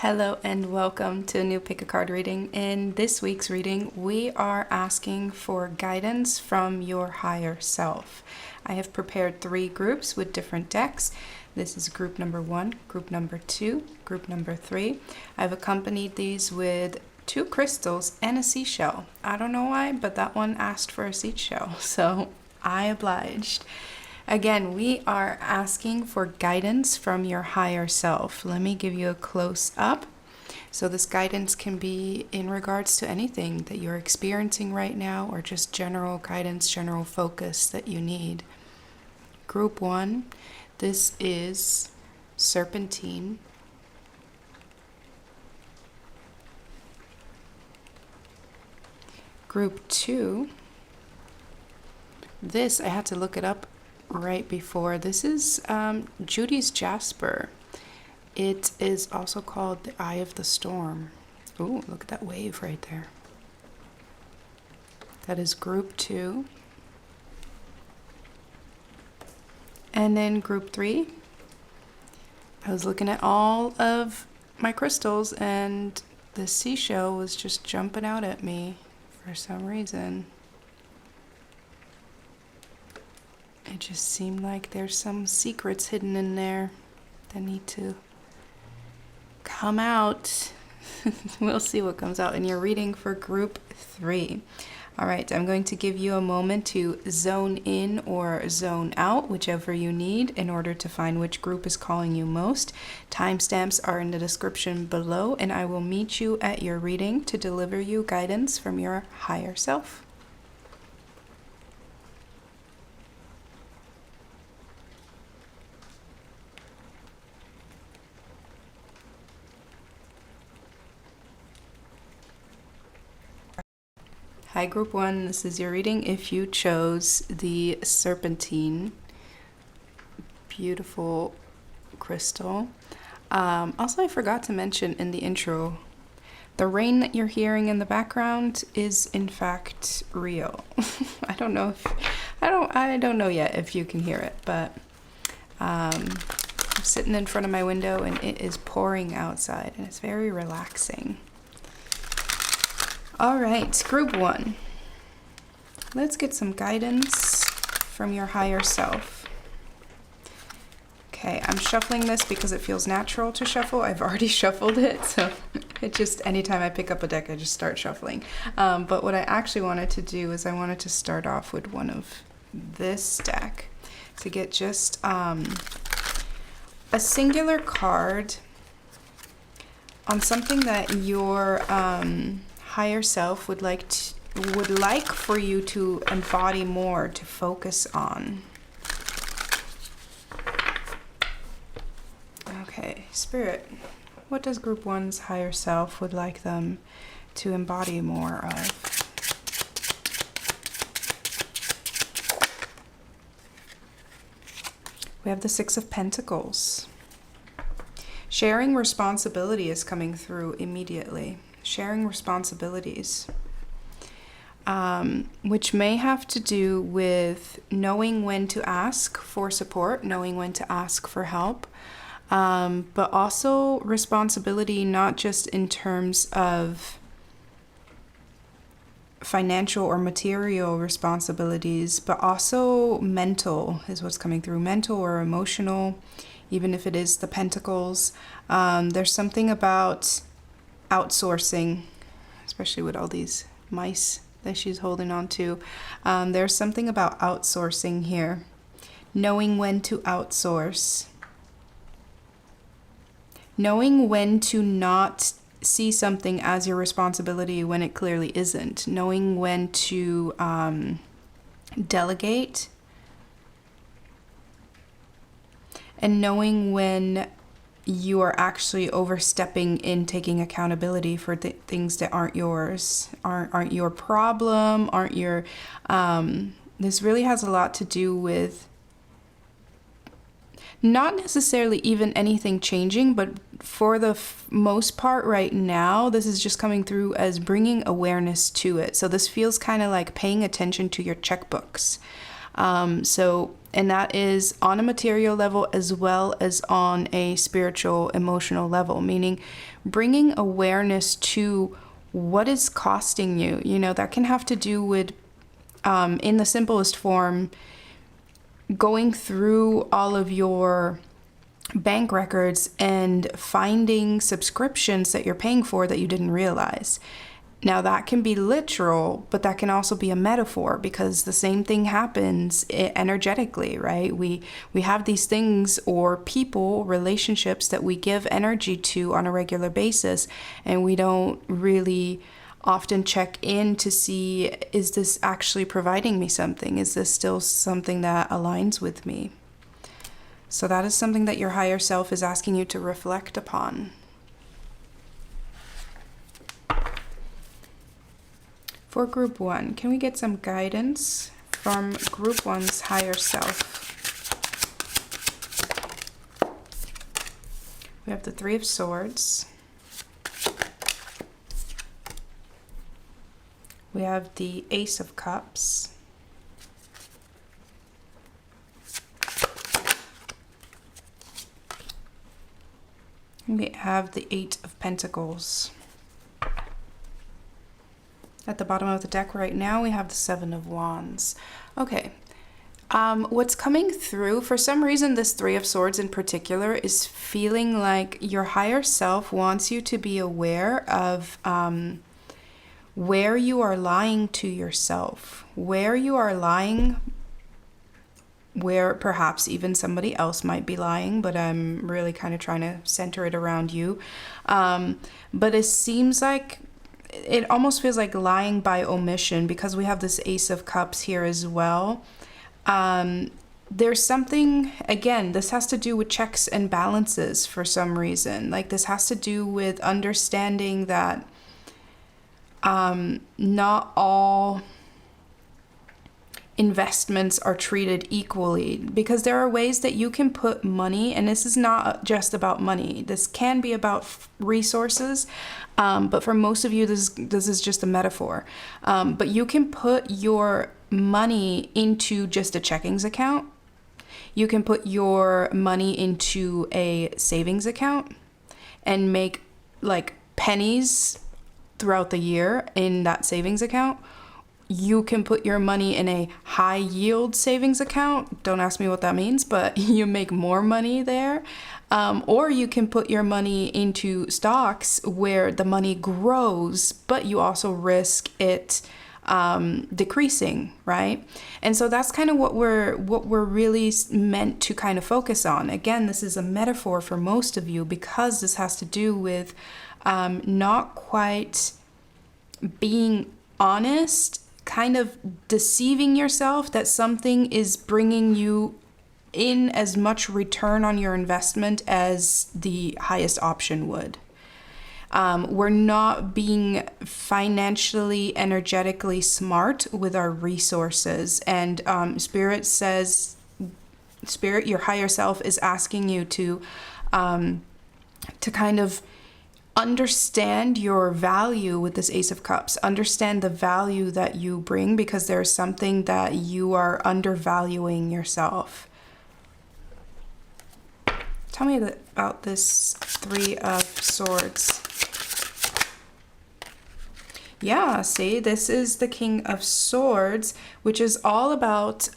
Hello and welcome to a new pick a card reading. In this week's reading, we are asking for guidance from your higher self. I have prepared 3 groups with different decks. This is group number 1, group number 2, group number 3. I've accompanied these with 2 crystals and a seashell. I don't know why, but that one asked for a seashell, so I obliged. Again, we are asking for guidance from your higher self. Let me give you a close up. So this guidance can be in regards to anything that you're experiencing right now or just general guidance, general focus that you need. Group 1, this is Serpentine. Group 2, this, I had to look it up right before. This is Judy's Jasper. It is also called the Eye of the Storm. Ooh, look at that wave right there. That is group 2. And then group 3, I was looking at all of my crystals and the seashell was just jumping out at me for some reason. It just seemed like there's some secrets hidden in there that need to come out. We'll see what comes out in your reading for group 3. All right, I'm going to give you a moment to zone in or zone out, whichever you need, in order to find which group is calling you most. Timestamps are in the description below, and I will meet you at your reading to deliver you guidance from your higher self. Hi group 1, this is your reading if you chose the Serpentine. Beautiful crystal. Also, I forgot to mention in the intro, the rain that you're hearing in the background is in fact real. I don't know yet if you can hear it, but I'm sitting in front of my window and it is pouring outside and it's very relaxing. All right, group 1. Let's get some guidance from your higher self. Okay, I'm shuffling this because it feels natural to shuffle. I've already shuffled it, so it just, anytime I pick up a deck, I just start shuffling. But what I actually wanted to do is I wanted to start off with one of this deck to get just a singular card on something that your higher self would like for you to embody more, to focus on. Okay, Spirit, what does group 1's higher self would like them to embody more of? We have the 6 of Pentacles. Sharing responsibility is coming through immediately. Sharing responsibilities, which may have to do with knowing when to ask for support, knowing when to ask for help, but also responsibility not just in terms of financial or material responsibilities, but also mental is what's coming through, mental or emotional, even if it is the Pentacles. There's something about outsourcing, especially with all these mice that she's holding on to. There's something about outsourcing here. Knowing when to outsource. Knowing when to not see something as your responsibility when it clearly isn't. Knowing when to delegate. And knowing when you are actually overstepping in taking accountability for things that aren't yours, aren't your problem, aren't your, this really has a lot to do with not necessarily even anything changing, but for the most part right now, this is just coming through as bringing awareness to it. So this feels kind of like paying attention to your checkbooks. And that is on a material level as well as on a spiritual, emotional level, meaning bringing awareness to what is costing you. You know, that can have to do with, in the simplest form, going through all of your bank records and finding subscriptions that you're paying for that you didn't realize. Now that can be literal, but that can also be a metaphor, because the same thing happens energetically, right? We have these things or people, relationships that we give energy to on a regular basis, and we don't really often check in to see, is this actually providing me something? Is this still something that aligns with me? So that is something that your higher self is asking you to reflect upon. For group 1, can we get some guidance from group 1's higher self? We have the 3 of Swords. We have the Ace of Cups. We have the 8 of Pentacles. At the bottom of the deck right now, we have the 7 of Wands. Okay. What's coming through, for some reason, this 3 of Swords in particular is feeling like your higher self wants you to be aware of where you are lying to yourself, where you are lying, where perhaps even somebody else might be lying, but I'm really kind of trying to center it around you. But it seems like, it almost feels like lying by omission, because we have this Ace of Cups here as well. There's something, again, this has to do with checks and balances for some reason. Like, this has to do with understanding that not all investments are treated equally, because there are ways that you can put money, and this is not just about money, this can be about resources, but for most of you this is just a metaphor, but you can put your money into just a checkings account, you can put your money into a savings account and make like pennies throughout the year in that savings account. You can put your money in a high yield savings account. Don't ask me what that means, but you make more money there. Or you can put your money into stocks where the money grows, but you also risk it decreasing, right? And so that's kind of what we're really meant to kind of focus on. Again, this is a metaphor for most of you, because this has to do with not quite being honest, kind of deceiving yourself that something is bringing you in as much return on your investment as the highest option would. We're not being financially, energetically smart with our resources. And Spirit, your higher self is asking you to kind of understand your value with this Ace of Cups. Understand the value that you bring, because there's something that you are undervaluing yourself. Tell me about this 3 of Swords. Yeah, see, this is the King of Swords, which is all about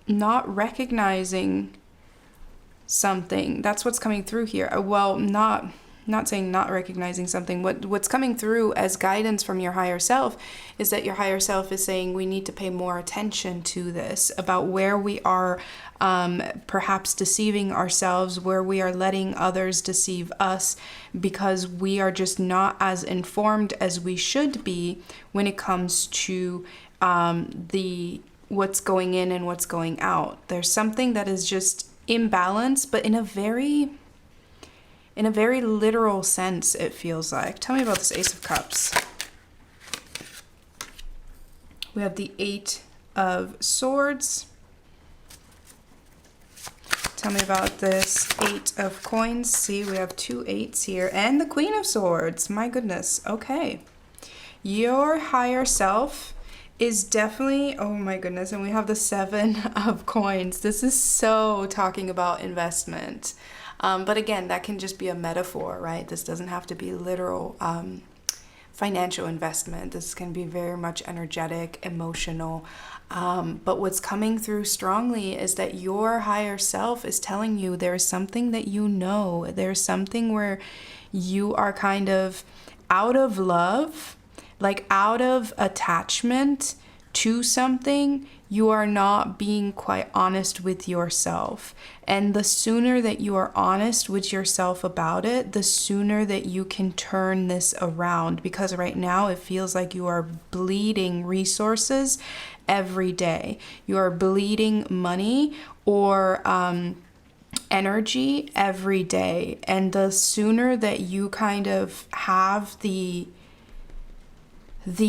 not recognizing something. That's what's coming through here. Well, not saying not recognizing something. What's coming through as guidance from your higher self is that your higher self is saying we need to pay more attention to this, about where we are perhaps deceiving ourselves, where we are letting others deceive us, because we are just not as informed as we should be when it comes to what's going in and what's going out. There's something that is just imbalance, but in a very literal sense, it feels like. Tell me about this Ace of Cups. We have the 8 of Swords. Tell me about this 8 of Coins. See, we have 2 8s here. And the Queen of Swords. My goodness. Okay. Your higher self is definitely, oh my goodness, and we have the 7 of coins. This is so talking about investment. But again, that can just be a metaphor, right? This doesn't have to be literal financial investment. This can be very much energetic, emotional. But what's coming through strongly is that your higher self is telling you there's something that you know. There's something where you are kind of out of love, like out of attachment to something. You are not being quite honest with yourself. And the sooner that you are honest with yourself about it, the sooner that you can turn this around. Because right now it feels like you are bleeding resources every day. You are bleeding money or energy every day. And the sooner that you kind of have the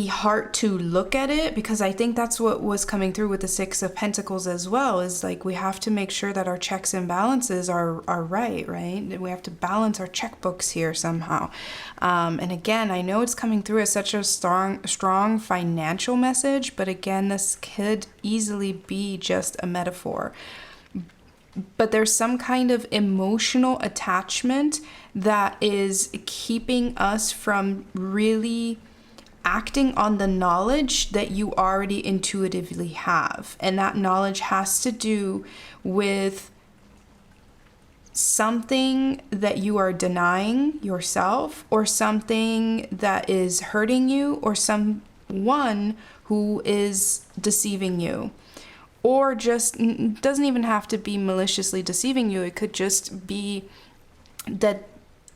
heart to look at it, because I think that's what was coming through with the 6 of Pentacles as well, is like we have to make sure that our checks and balances are right? We have to balance our checkbooks here somehow. And again, I know it's coming through as such a strong financial message, but again, this could easily be just a metaphor. But there's some kind of emotional attachment that is keeping us from really acting on the knowledge that you already intuitively have. And that knowledge has to do with something that you are denying yourself, or something that is hurting you, or someone who is deceiving you. Or just doesn't even have to be maliciously deceiving you. It could just be that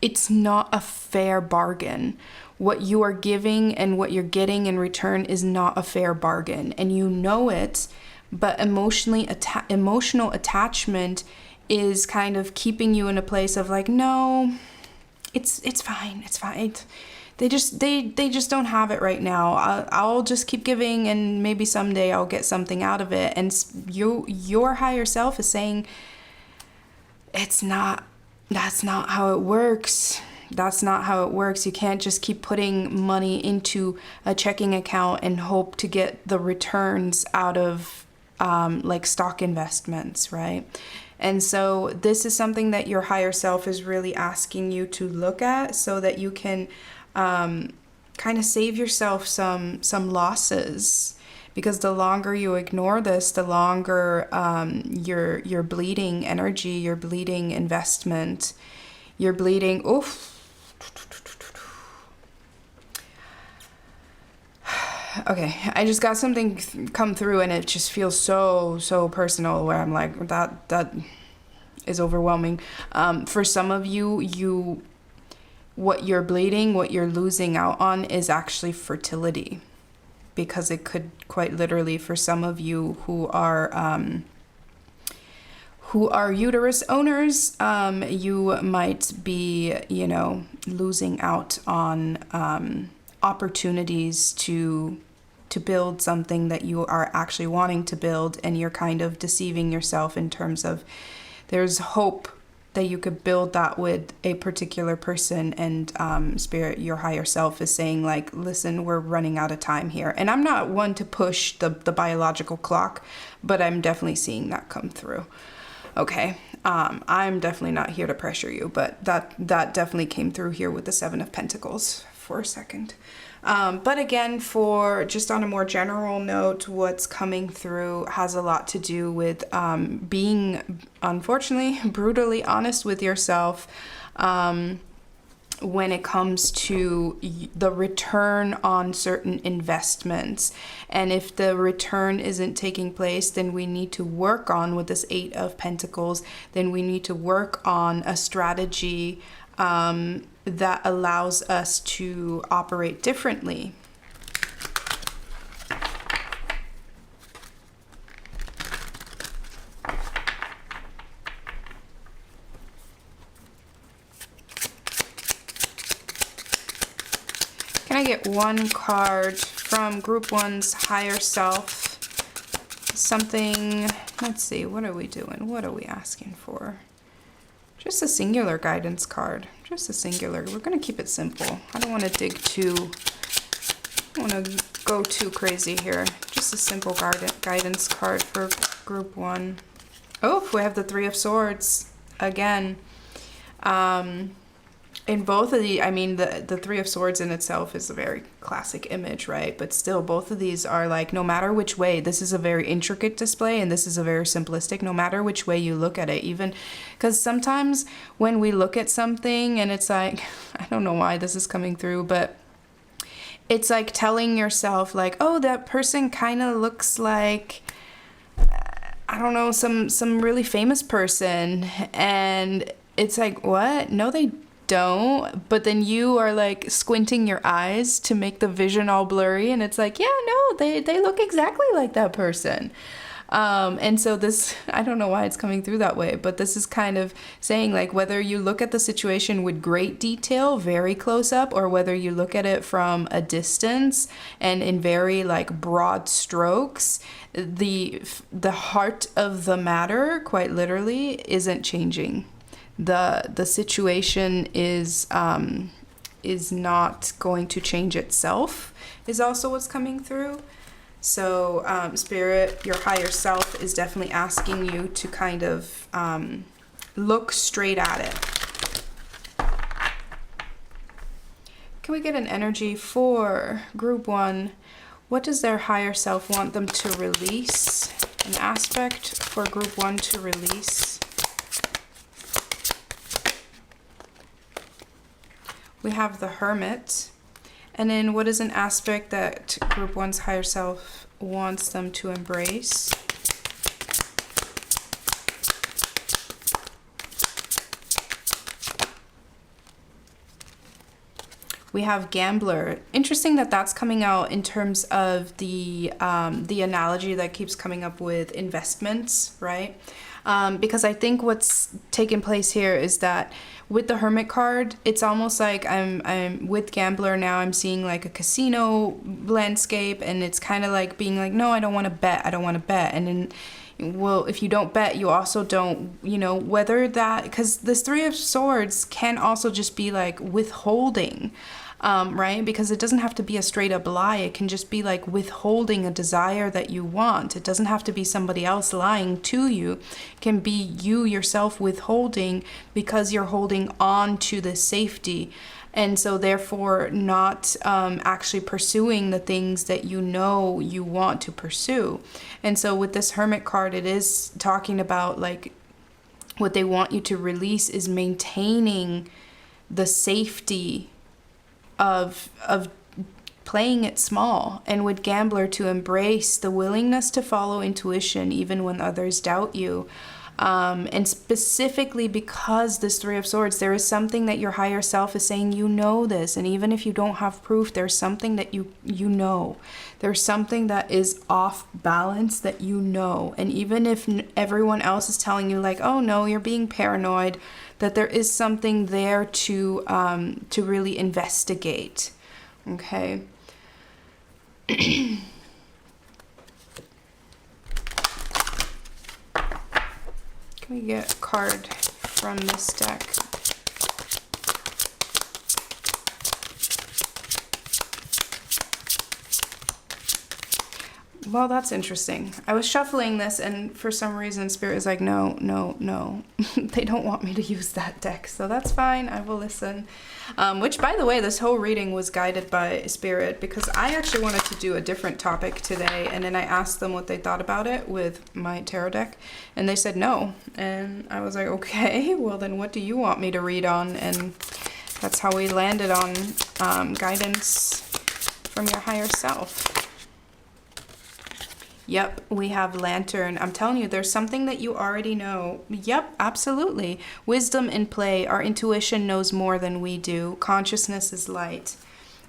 it's not a fair bargain. What you are giving and what you're getting in return is not a fair bargain, and you know it, but emotional attachment is kind of keeping you in a place of like, no, it's fine. They just don't have it right now. I'll just keep giving, and maybe someday I'll get something out of it. And your higher self is saying, that's not how it works. That's not how it works. You can't just keep putting money into a checking account and hope to get the returns out of like stock investments, right? And so this is something that your higher self is really asking you to look at, so that you can kind of save yourself some losses. Because the longer you ignore this, the longer you're bleeding energy, you're bleeding investment, you're bleeding. Okay, I just got something come through, and it just feels so personal, where I'm like, that is overwhelming. For some of you, what you're bleeding, what you're losing out on is actually fertility. Because it could quite literally, for some of you who are uterus owners, you might be, losing out on opportunities to build something that you are actually wanting to build, and you're kind of deceiving yourself in terms of there's hope that you could build that with a particular person, and spirit, your higher self, is saying like, listen, we're running out of time here. And I'm not one to push the biological clock, but I'm definitely seeing that come through. Okay, I'm definitely not here to pressure you, but that definitely came through here with the 7 of Pentacles for a second. But again, for just on a more general note, what's coming through has a lot to do with being, unfortunately, brutally honest with yourself when it comes to the return on certain investments. And if the return isn't taking place, then we need to work on, with this 8 of Pentacles, then we need to work on a strategy that allows us to operate differently. Can I get one card from Group 1's higher self? Something, let's see, what are we doing? What are we asking for? Just a singular guidance card. Just a singular. We're going to keep it simple. I don't want to dig too... I want to go too crazy here. Just a simple guidance card for group 1. Oh, we have the Three of Swords again. In both of the, I mean, the Three of Swords in itself is a very classic image, right? But still, both of these are like, no matter which way, this is a very intricate display and this is a very simplistic, no matter which way you look at it, even because sometimes when we look at something and it's like, I don't know why this is coming through, but it's like telling yourself like, oh, that person kind of looks like, I don't know, some really famous person. And it's like, what? No, they don't. But then you are like squinting your eyes to make the vision all blurry. And it's like, yeah, no, they look exactly like that person. And so this, I don't know why it's coming through that way, but this is kind of saying like whether you look at the situation with great detail, very close up, or whether you look at it from a distance and in very like broad strokes, the heart of the matter, quite literally, isn't changing. The situation is not going to change itself, is also what's coming through. So Spirit, your higher self is definitely asking you to kind of look straight at it. Can we get an energy for group 1? What does their higher self want them to release? An aspect for group 1 to release. We have the Hermit. And then what is an aspect that group 1's higher self wants them to embrace? We have Gambler. Interesting that that's coming out in terms of the analogy that keeps coming up with investments, right? Because I think what's taken place here is that with the Hermit card, it's almost like I'm with Gambler now. I'm seeing like a casino landscape, and it's kind of like being like, no, I don't want to bet. I don't want to bet. And then, well, if you don't bet, you also don't, whether that, because this Three of Swords can also just be like withholding. Right? Because it doesn't have to be a straight up lie. It can just be like withholding a desire that you want. It doesn't have to be somebody else lying to you. It can be you yourself withholding because you're holding on to the safety. And so therefore not actually pursuing the things that you know you want to pursue. And so with this Hermit card, it is talking about like what they want you to release is maintaining the safety of playing it small, and with Gambler to embrace the willingness to follow intuition even when others doubt you. And specifically because this Three of Swords, there is something that your higher self is saying, you know this, and even if you don't have proof, there's something that you know. There's something that is off balance that you know. And even if everyone else is telling you like, oh no, you're being paranoid, that there is something there to really investigate. Okay. Can we get a card from this deck? Well, that's interesting. I was shuffling this, and for some reason Spirit is like, no. They don't want me to use that deck, so that's fine. I will listen. Which, by the way, this whole reading was guided by Spirit, because I actually wanted to do a different topic today, and then I asked them what they thought about it with my tarot deck, and they said no. And I was like, okay, well then what do you want me to read on? And that's how we landed on guidance from your higher self. Yep, we have Lantern. I'm telling you, there's something that you already know. Yep, absolutely. Wisdom in play. Our intuition knows more than we do. Consciousness is light.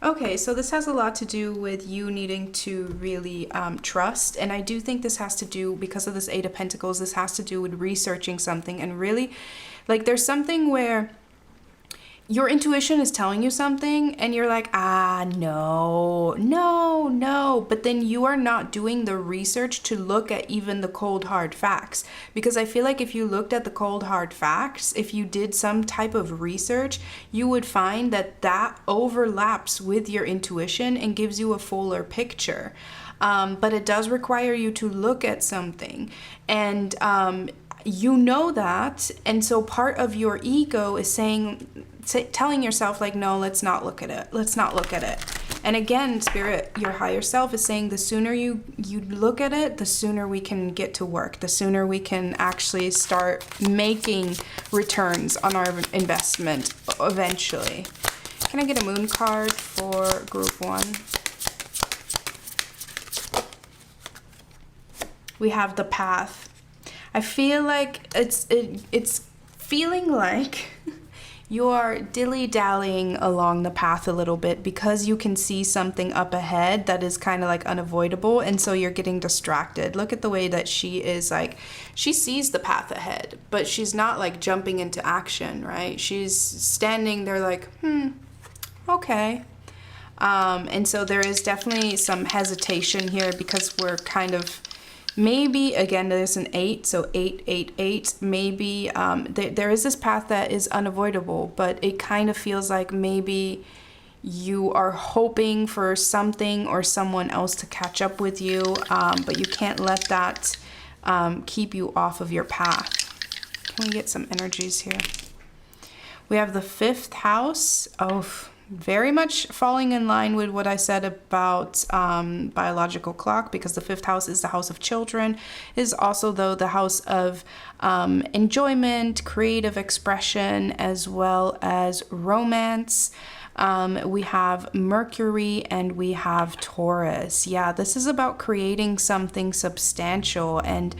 Okay, so this has a lot to do with you needing to really trust. And I do think this has to do, because of this Eight of Pentacles, this has to do with researching something and really, like, there's something where your intuition is telling you something and you're like, no. But then you are not doing the research to look at even the cold hard facts. Because I feel like if you looked at the cold hard facts, if you did some type of research, you would find that that overlaps with your intuition and gives you a fuller picture. But it does require you to look at something. And you know that. And so part of your ego is telling yourself like, no, let's not look at it. Let's not look at it. And again, Spirit, your higher self is saying the sooner you look at it, the sooner we can get to work, the sooner we can actually start making returns on our investment eventually. Can I get a moon card for group 1? We have the path. I feel like it's feeling like you are dilly-dallying along the path a little bit because you can see something up ahead that is kind of like unavoidable, and so you're getting distracted. Look at the way that she is, like, she sees the path ahead, but she's not like jumping into action, right? She's standing there like, okay. And so there is definitely some hesitation here because we're kind of, maybe, again, there's an 8, so 8, 8, 8. Maybe there is this path that is unavoidable, but it kind of feels like maybe you are hoping for something or someone else to catch up with you, but you can't let that keep you off of your path. Can we get some energies here? We have the 5th house. Oh, very much falling in line with what I said about biological clock, because the 5th house is the house of children, is also though the house of enjoyment, creative expression, as well as romance. We have Mercury and we have Taurus. Yeah, this is about creating something substantial and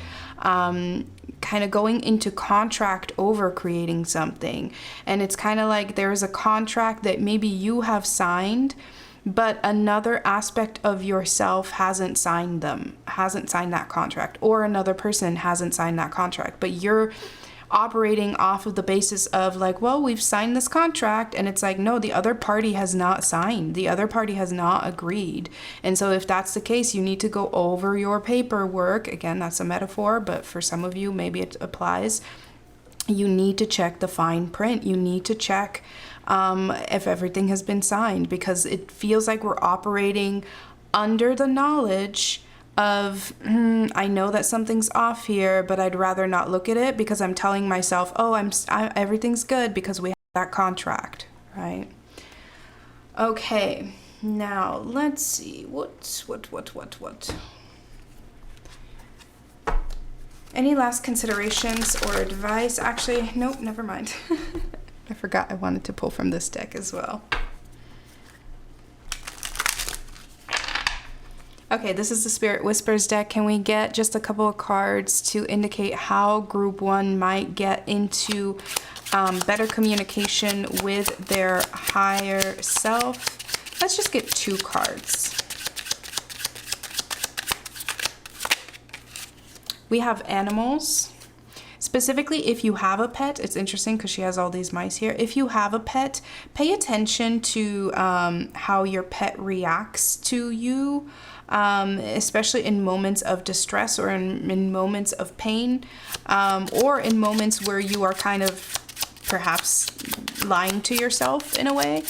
kind of going into contract over creating something. And it's kind of like there is a contract that maybe you have signed, but another aspect of yourself hasn't signed that contract, or another person hasn't signed that contract, but you're operating off of the basis of like, well, we've signed this contract, and it's like, no, the other party has not signed, the other party has not agreed. And so if that's the case, you need to go over your paperwork. Again, that's a metaphor, but for some of you maybe it applies. You need to check the fine print. You need to check if everything has been signed, because it feels like we're operating under the knowledge of, I know that something's off here, but I'd rather not look at it because I'm telling myself, oh, everything's good because we have that contract, right? Okay, now let's see, what? Any last considerations or advice? Actually, nope, never mind. I forgot I wanted to pull from this deck as well. Okay, this is the Spirit Whispers deck. Can we get just a couple of cards to indicate how group 1 might get into better communication with their higher self? Let's just get 2 cards. We have animals. Specifically, if you have a pet, it's interesting because she has all these mice here. If you have a pet, pay attention to how your pet reacts to you, especially in moments of distress or in moments of pain, or in moments where you are kind of perhaps lying to yourself in a way.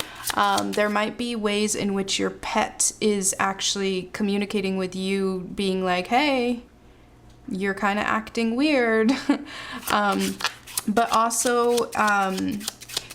There might be ways in which your pet is actually communicating with you, being like, hey, you're kind of acting weird. But also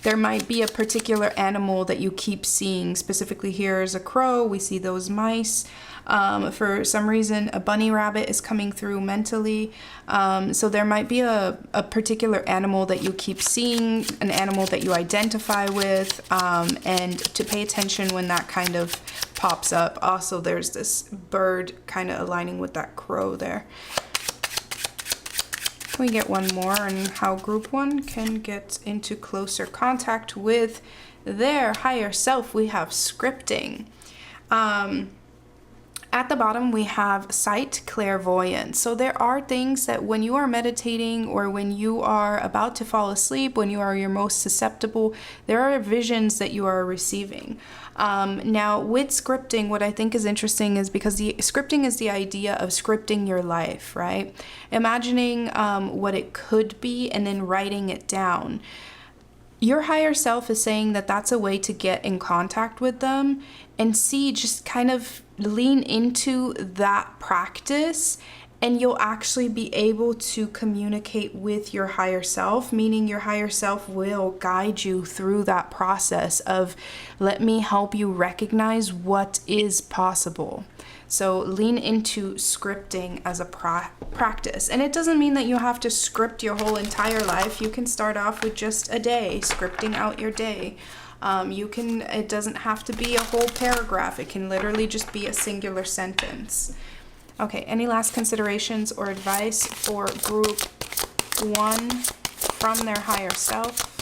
there might be a particular animal that you keep seeing. Specifically, here is a crow. We see those mice. For some reason, a bunny rabbit is coming through mentally. So there might be a particular animal that you keep seeing, an animal that you identify with, and to pay attention when that kind of pops up. Also, there's this bird kind of aligning with that crow there. Can we get one more on how group 1 can get into closer contact with their higher self? We have scripting. At the bottom, we have sight clairvoyance. So there are things that when you are meditating or when you are about to fall asleep, when you are your most susceptible, there are visions that you are receiving. Now, with scripting, what I think is interesting is because the scripting is the idea of scripting your life, right? Imagining what it could be and then writing it down. Your higher self is saying that that's a way to get in contact with them and see, just kind of lean into that practice, and you'll actually be able to communicate with your higher self, meaning your higher self will guide you through that process of, let me help you recognize what is possible. So lean into scripting as a practice. And it doesn't mean that you have to script your whole entire life. You can start off with just a day, scripting out your day. It doesn't have to be a whole paragraph. It can literally just be a singular sentence. Okay, any last considerations or advice for group 1 from their higher self?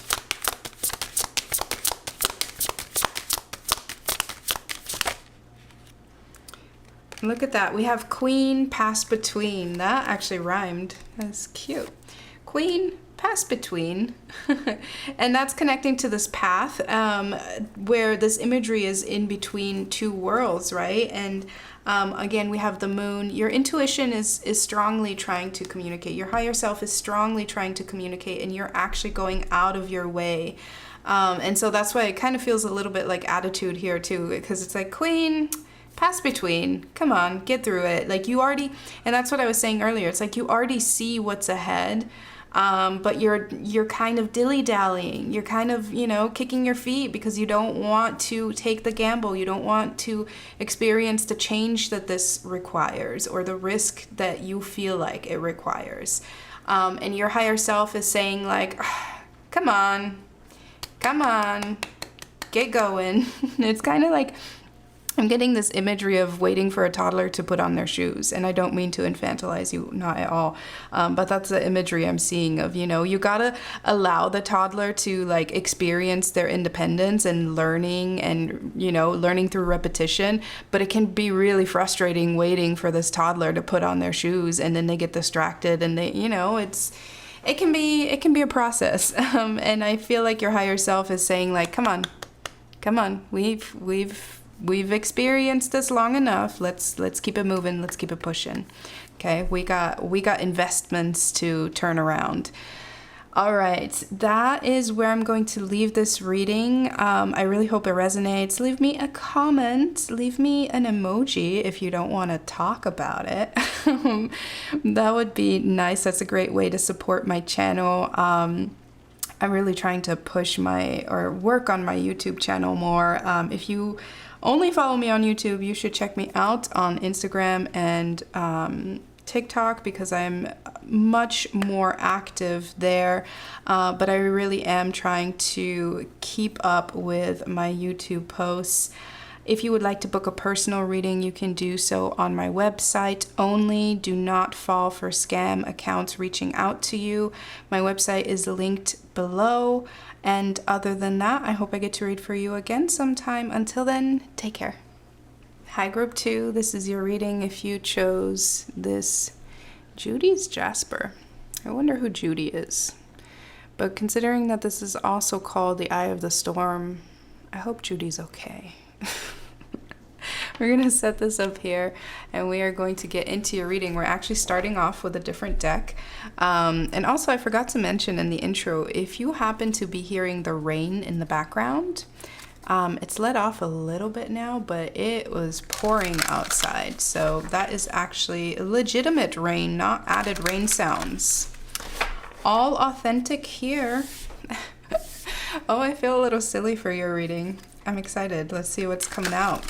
Look at that. We have Queen, Pass Between. That actually rhymed. That's cute. Queen, Pass Between. And that's connecting to this path where this imagery is in between two worlds, right? And again, we have the moon. Your intuition is strongly trying to communicate. Your higher self is strongly trying to communicate, and you're actually going out of your way. And so that's why it kind of feels a little bit like attitude here too, because it's like, Queen, pass between, come on, get through it. Like you already, and that's what I was saying earlier. It's like you already see what's ahead, but you're kind of dilly-dallying. You're kind of, kicking your feet because you don't want to take the gamble. You don't want to experience the change that this requires or the risk that you feel like it requires. And your higher self is saying like, come on, get going. It's kind of like, I'm getting this imagery of waiting for a toddler to put on their shoes. And I don't mean to infantilize you, not at all. But that's the imagery I'm seeing of, you gotta allow the toddler to like experience their independence and learning and, learning through repetition. But it can be really frustrating waiting for this toddler to put on their shoes, and then they get distracted and they, it can be a process. And I feel like your higher self is saying like, come on, we've experienced this long enough. Let's keep it moving. Let's keep it pushing. Okay, we got investments to turn around. All right, that is where I'm going to leave this reading. I really hope it resonates. Leave me a comment. Leave me an emoji if you don't want to talk about it. That would be nice. That's a great way to support my channel. I'm really trying to work on my YouTube channel more. If you only follow me on YouTube, you should check me out on Instagram and TikTok, because I'm much more active there. But I really am trying to keep up with my YouTube posts. If you would like to book a personal reading, you can do so on my website only. Do not fall for scam accounts reaching out to you. My website is linked below. And other than that, I hope I get to read for you again sometime. Until then, take care. Hi, Group 2. This is your reading if you chose this. Judy's Jasper. I wonder who Judy is. But considering that this is also called the Eye of the Storm, I hope Judy's okay. We're going to set this up here and we are going to get into your reading. We're actually starting off with a different deck. And also, I forgot to mention in the intro, if you happen to be hearing the rain in the background, it's let off a little bit now, but it was pouring outside. So that is actually legitimate rain, not added rain sounds. All authentic here. Oh, I feel a little silly for your reading. I'm excited. Let's see what's coming out.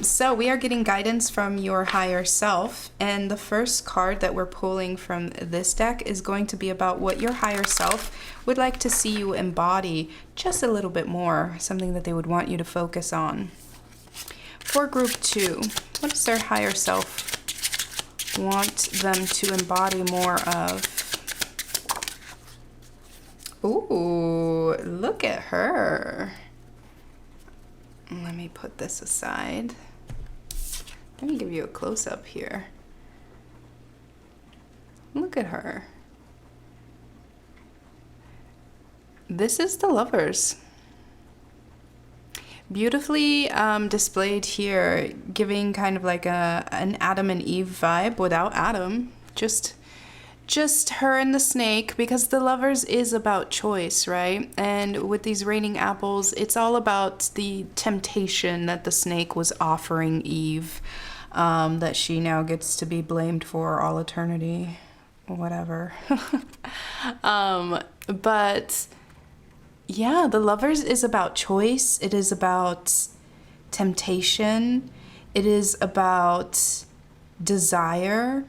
So we are getting guidance from your higher self, and the first card that we're pulling from this deck is going to be about what your higher self would like to see you embody just a little bit more, something that they would want you to focus on. For Group 2, what does their higher self want them to embody more of? Ooh, look at her. Let me put this aside. Let me give you a close-up here. Look at her. This is the Lovers. Beautifully displayed here, giving kind of like an Adam and Eve vibe without Adam. Just her and the snake, because the Lovers is about choice, right? And with these raining apples, it's all about the temptation that the snake was offering Eve, that she now gets to be blamed for all eternity. Whatever. But yeah, the Lovers is about choice. It is about temptation. It is about desire.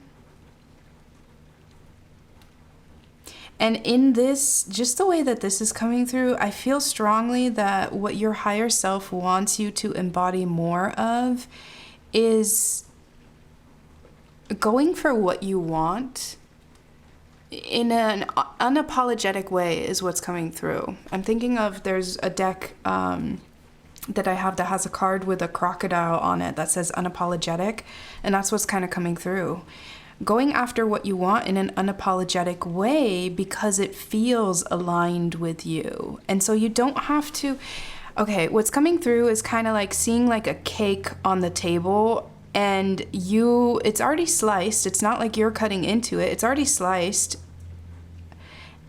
And in this, just the way that this is coming through, I feel strongly that what your higher self wants you to embody more of is going for what you want in an unapologetic way is what's coming through. I'm thinking of, there's a deck that I have that has a card with a crocodile on it that says unapologetic, and that's what's kind of coming through. Going after what you want in an unapologetic way because it feels aligned with you. And so you don't have to, okay, what's coming through is kind of like seeing like a cake on the table, and it's already sliced. It's not like you're cutting into it. It's already sliced.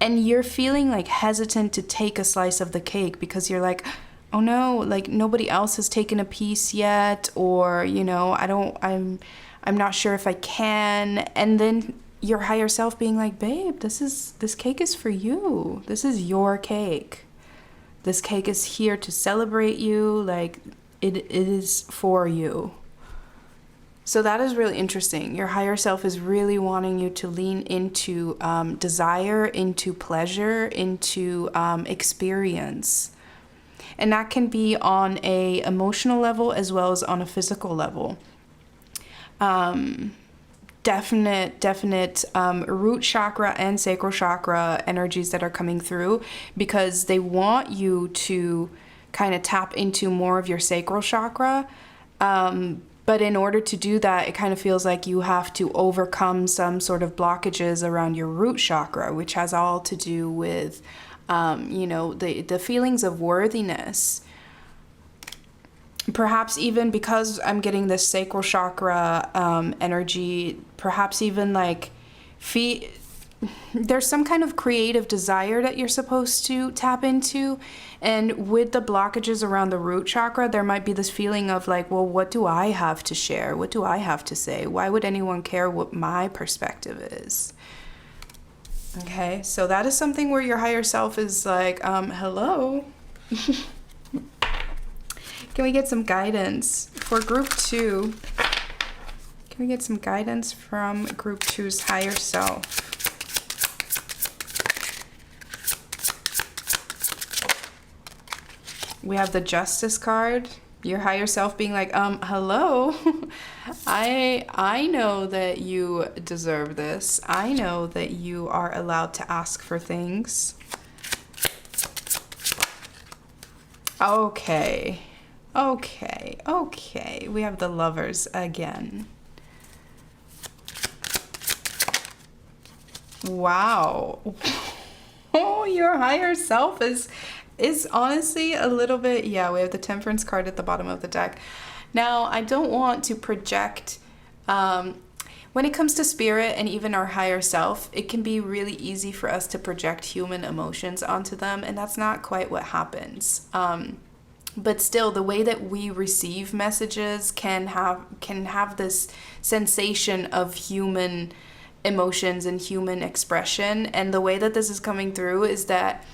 And you're feeling like hesitant to take a slice of the cake because you're like, oh no, like nobody else has taken a piece yet, or, you know, I'm not sure if I can. And then your higher self being like, babe, this cake is for you. This is your cake. This cake is here to celebrate you. Like it is for you. So that is really interesting. Your higher self is really wanting you to lean into desire, into pleasure, into experience. And that can be on a emotional level as well as on a physical level. Definite root chakra and sacral chakra energies that are coming through, because they want you to kind of tap into more of your sacral chakra. But in order to do that, it kind of feels like you have to overcome some sort of blockages around your root chakra, which has all to do with, the feelings of worthiness. Perhaps even because I'm getting this sacral chakra energy, perhaps even like there's some kind of creative desire that you're supposed to tap into. And with the blockages around the root chakra, there might be this feeling of like, well, what do I have to share? What do I have to say? Why would anyone care what my perspective is? Okay, so that is something where your higher self is like, hello. Can we get some guidance for group 2? Can we get some guidance from group 2's higher self? We have the Justice card. Your higher self being like, hello. I know that you deserve this. I know that you are allowed to ask for things. Okay. We have the Lovers again. Wow. Oh, your higher self is honestly a little bit, we have the Temperance card at the bottom of the deck. Now, I don't want to project, when it comes to spirit and even our higher self, it can be really easy for us to project human emotions onto them, and that's not quite what happens. But still, the way that we receive messages can have this sensation of human emotions and human expression. And the way that this is coming through is that,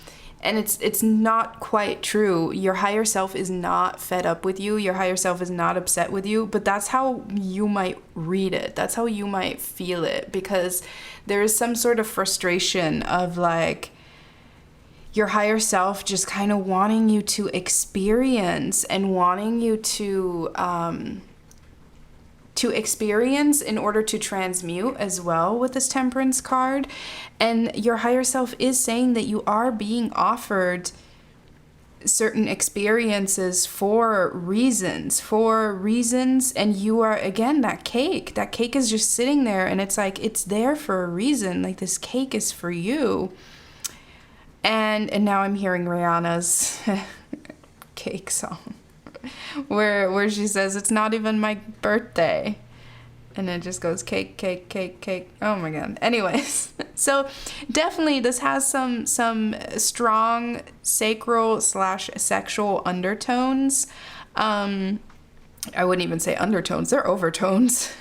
and it's not quite true, your higher self is not fed up with you, your higher self is not upset with you, but that's how you might read it, that's how you might feel it, because there is some sort of frustration of like, your higher self just kind of wanting you to experience and wanting you to experience in order to transmute as well with this Temperance card. And your higher self is saying that you are being offered certain experiences for reasons, and you are, again, that cake is just sitting there, and it's like, it's there for a reason. Like, this cake is for you. And now I'm hearing Rihanna's cake song where she says, it's not even my birthday. And it just goes cake, cake, cake, cake. Oh my God. Anyways, so definitely this has some strong sacral / sexual undertones. I wouldn't even say undertones, they're overtones.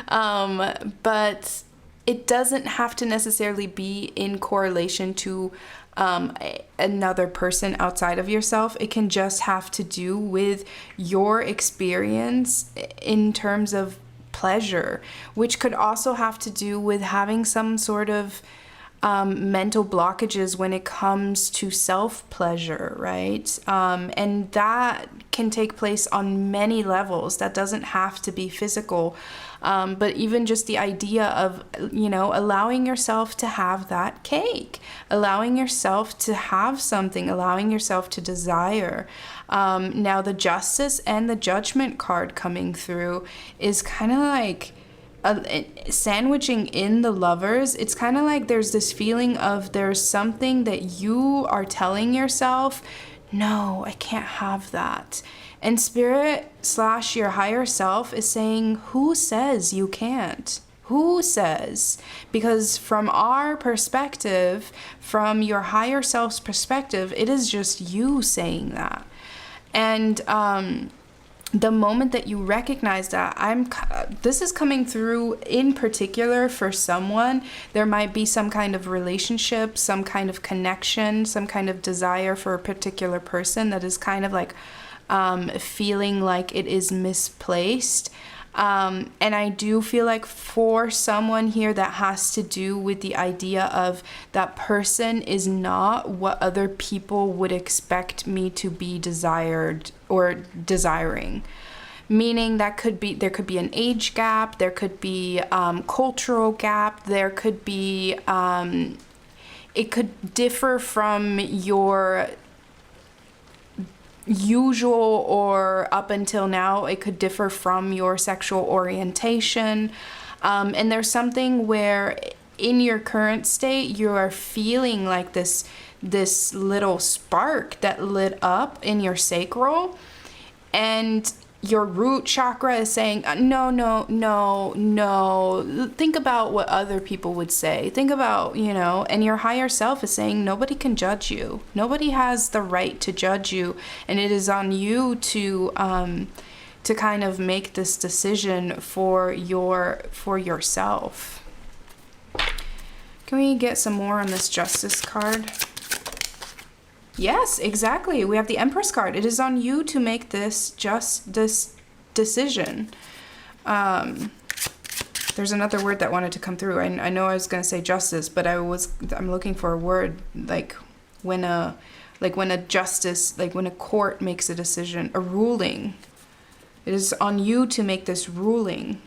But it doesn't have to necessarily be in correlation to another person outside of yourself. It can just have to do with your experience in terms of pleasure, which could also have to do with having some sort of mental blockages when it comes to self-pleasure, right? And that can take place on many levels. That doesn't have to be physical. But even just the idea of, allowing yourself to have that cake, allowing yourself to have something, allowing yourself to desire. Now the Justice and the Judgment card coming through is kind of like sandwiching in the Lovers. It's kind of like there's this feeling of there's something that you are telling yourself, no, I can't have that. And Spirit / your higher self is saying, who says you can't? Who says? Because from our perspective, from your higher self's perspective, it is just you saying that. And the moment that you recognize that, this is coming through in particular for someone. There might be some kind of relationship, some kind of connection, some kind of desire for a particular person that is kind of like feeling like it is misplaced. And I do feel like for someone here that has to do with the idea of that person is not what other people would expect me to be desired or desiring. Meaning there could be an age gap, there could be cultural gap, there could be, it could differ from your usual, or up until now it could differ from your sexual orientation, and there's something where in your current state you are feeling like this little spark that lit up in your sacral, and your root chakra is saying, no, think about what other people would say, think about, and your higher self is saying, nobody can judge you, nobody has the right to judge you, and it is on you to kind of make this decision for yourself. Can we get some more on this Justice card? Yes, exactly. We have the Empress card. It is on you to make this decision. There's another word that wanted to come through. I know I was going to say justice, but I'm looking for a word like when a court makes a decision, a ruling. It is on you to make this ruling.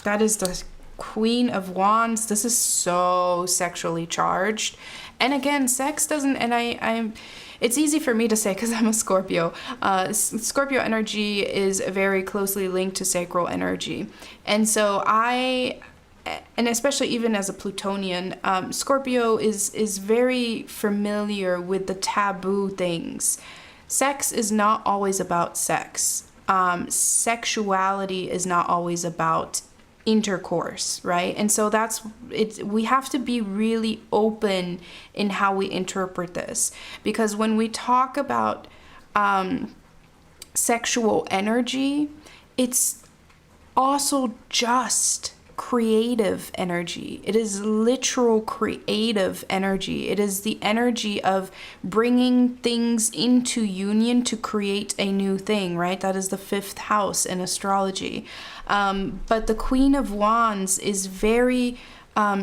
That is the Queen of Wands. This is so sexually charged. And again, sex doesn't, and it's easy for me to say because I'm a Scorpio. Scorpio energy is very closely linked to sacral energy. And so and especially even as a Plutonian, Scorpio is very familiar with the taboo things. Sex is not always about sex. Sexuality is not always about intercourse, right? And so we have to be really open in how we interpret this, because when we talk about sexual energy, it's also just creative energy. It is literal creative energy. It is the energy of bringing things into union to create a new thing, right? That is the 5th house in astrology. But the Queen of Wands is very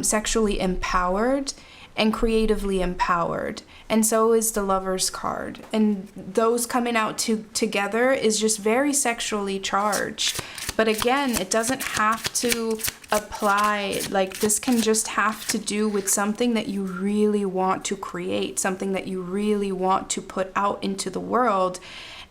sexually empowered and creatively empowered. And so is the Lover's card. And those coming out together is just very sexually charged. But again, it doesn't have to apply, like this can just have to do with something that you really want to create, something that you really want to put out into the world.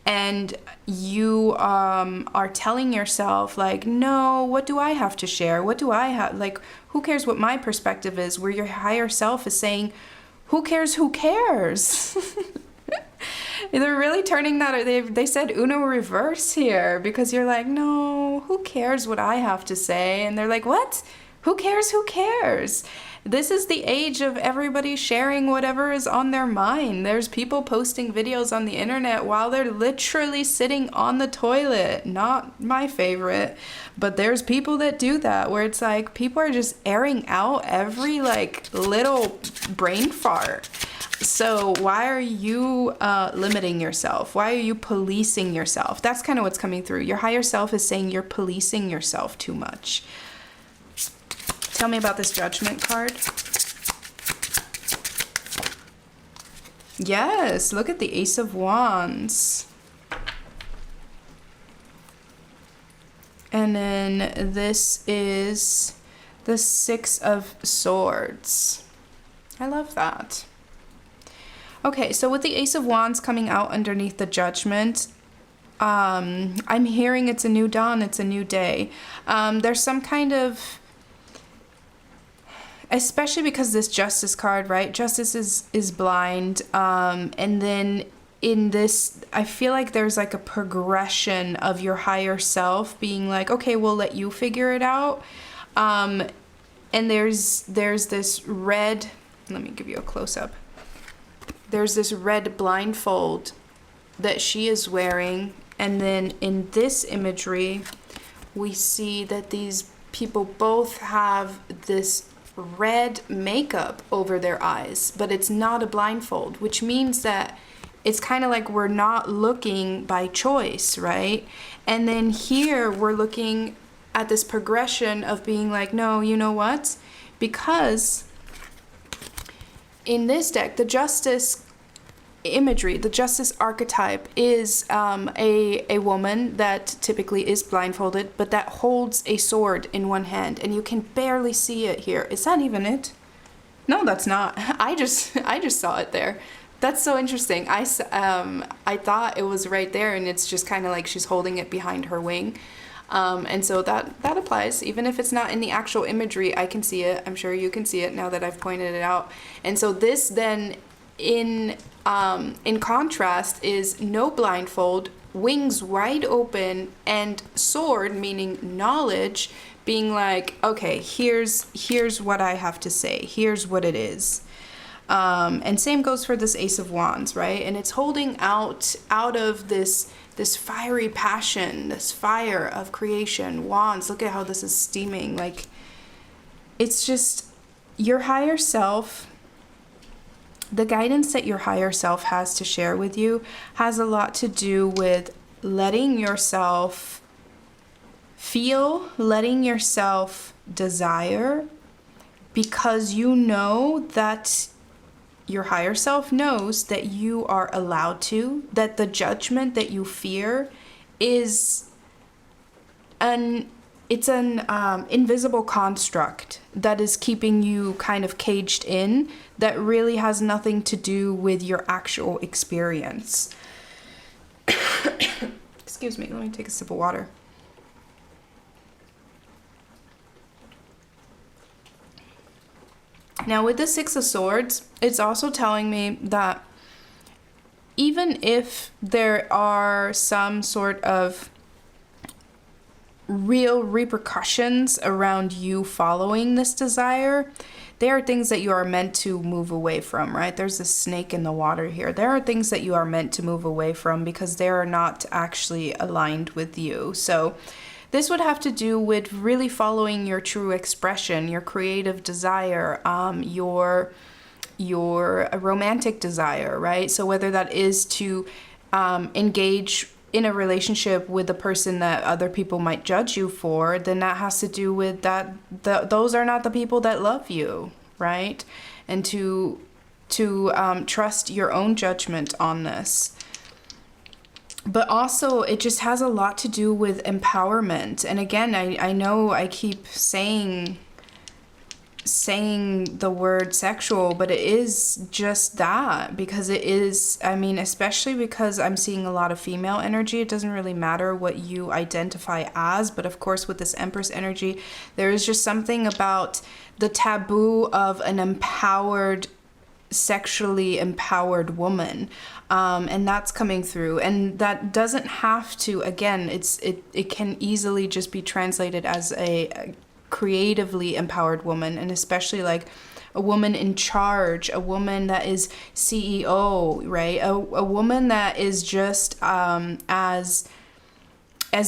And you are telling yourself like, no, what do I have to share? What do I have? Like, who cares what my perspective is? Where your higher self is saying, who cares? Who cares? They're really turning that, they said Uno reverse here, because you're like, no, who cares what I have to say? And they're like, what? Who cares? Who cares? This is the age of everybody sharing whatever is on their mind. There's people posting videos on the internet while they're literally sitting on the toilet. Not my favorite, but there's people that do that, where it's like people are just airing out every like little brain fart. So why are you limiting yourself? Why are you policing yourself? That's kind of what's coming through. Your higher self is saying you're policing yourself too much. Tell me about this Judgment card. Yes, look at the Ace of Wands. And then this is the Six of Swords. I love that. Okay, so with the Ace of Wands coming out underneath the Judgment, I'm hearing it's a new dawn, it's a new day. There's some kind of, especially because this Justice card, right? Justice is blind. And then in this, I feel like there's like a progression of your higher self being like, okay, we'll let you figure it out. And there's this red, let me give you a close-up. There's this red blindfold that she is wearing. And then in this imagery, we see that these people both have this red makeup over their eyes, but it's not a blindfold, which means that it's kind of like we're not looking by choice, right? And then here we're looking at this progression of being like, no, you know what? Because in this deck, the Justice imagery, the Justice archetype is a woman that typically is blindfolded, but that holds a sword in one hand, and you can barely see it here. Is that even it? No, that's not. I just saw it there. That's so interesting. I thought it was right there, and it's just kind of like she's holding it behind her wing. And so that applies. Even if it's not in the actual imagery, I can see it. I'm sure you can see it now that I've pointed it out. And so this then in contrast is no blindfold, wings wide open, and sword, meaning knowledge, being like, okay, here's what I have to say. Here's what it is. And same goes for this Ace of Wands, right? And it's holding out of this fiery passion, this fire of creation. Wands, look at how this is steaming. Like, it's just your higher self. The guidance that your higher self has to share with you has a lot to do with letting yourself feel, letting yourself desire, because you know that your higher self knows that you are allowed to, that the judgment that you fear is an invisible construct that is keeping you kind of caged in, that really has nothing to do with your actual experience. Excuse me, let me take a sip of water. Now with the Six of Swords, it's also telling me that even if there are some sort of real repercussions around you following this desire, there are things that you are meant to move away from, right? There's a snake in the water here. There are things that you are meant to move away from because they are not actually aligned with you. So this would have to do with really following your true expression, your creative desire, your romantic desire, right? So whether that is to engage in a relationship with a person that other people might judge you for, then that has to do with that those are not the people that love you, right? And to trust your own judgment on this. but also it just has a lot to do with empowerment. And again, I know I keep saying the word sexual, but it is just that, because it is, I mean, especially because I'm seeing a lot of female energy. It doesn't really matter what you identify as, but of course with this Empress energy, there is just something about the taboo of an empowered, sexually empowered woman, and that's coming through. And that doesn't have to, again, it can easily just be translated as a creatively empowered woman, and especially like a woman in charge, a woman that is CEO, right? A woman that is just as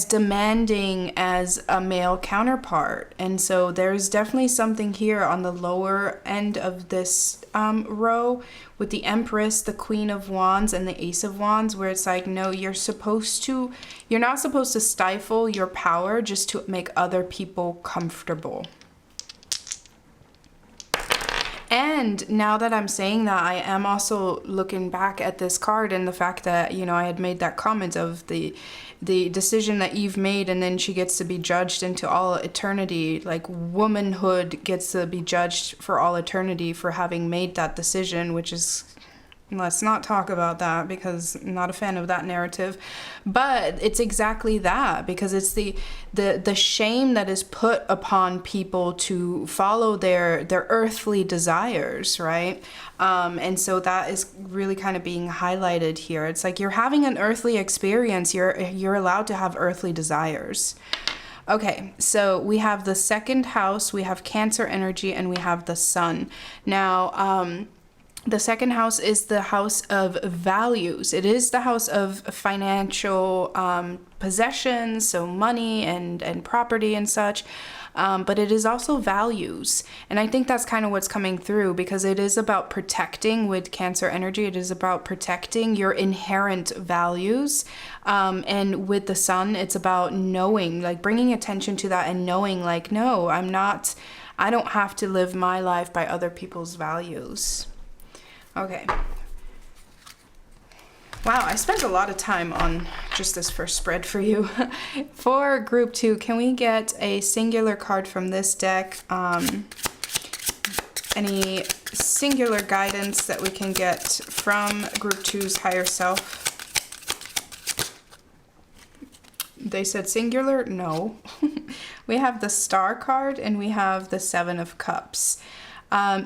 demanding as a male counterpart. And so there's definitely something here on the lower end of this row with the Empress, the Queen of Wands, and the Ace of Wands, where it's like, no, you're not supposed to stifle your power just to make other people comfortable. And now that I'm saying that, I am also looking back at this card and the fact that, you know, I had made that comment of the decision that Eve made, and then she gets to be judged into all eternity. Like, womanhood gets to be judged for all eternity for having made that decision, which is, let's not talk about that because I'm not a fan of that narrative. But it's exactly that, because it's the shame that is put upon people to follow their earthly desires, right? And so that is really kind of being highlighted here. It's like, you're having an earthly experience, you're allowed to have earthly desires. Okay, so we have the second house, we have Cancer energy, and we have the Sun. Now, the second house is the house of values. It is the house of financial possessions, so money and property and such. But it is also values. And I think that's kind of what's coming through, because it is about protecting with Cancer energy. It is about protecting your inherent values. And with the Sun, it's about knowing, like bringing attention to that and knowing, like, no, I don't have to live my life by other people's values. Okay. Wow, I spent a lot of time on just this first spread for you. For group 2, can we get a singular card from this deck? Any singular guidance that we can get from group 2's higher self? They said singular? No. We have the Star card and we have the Seven of Cups.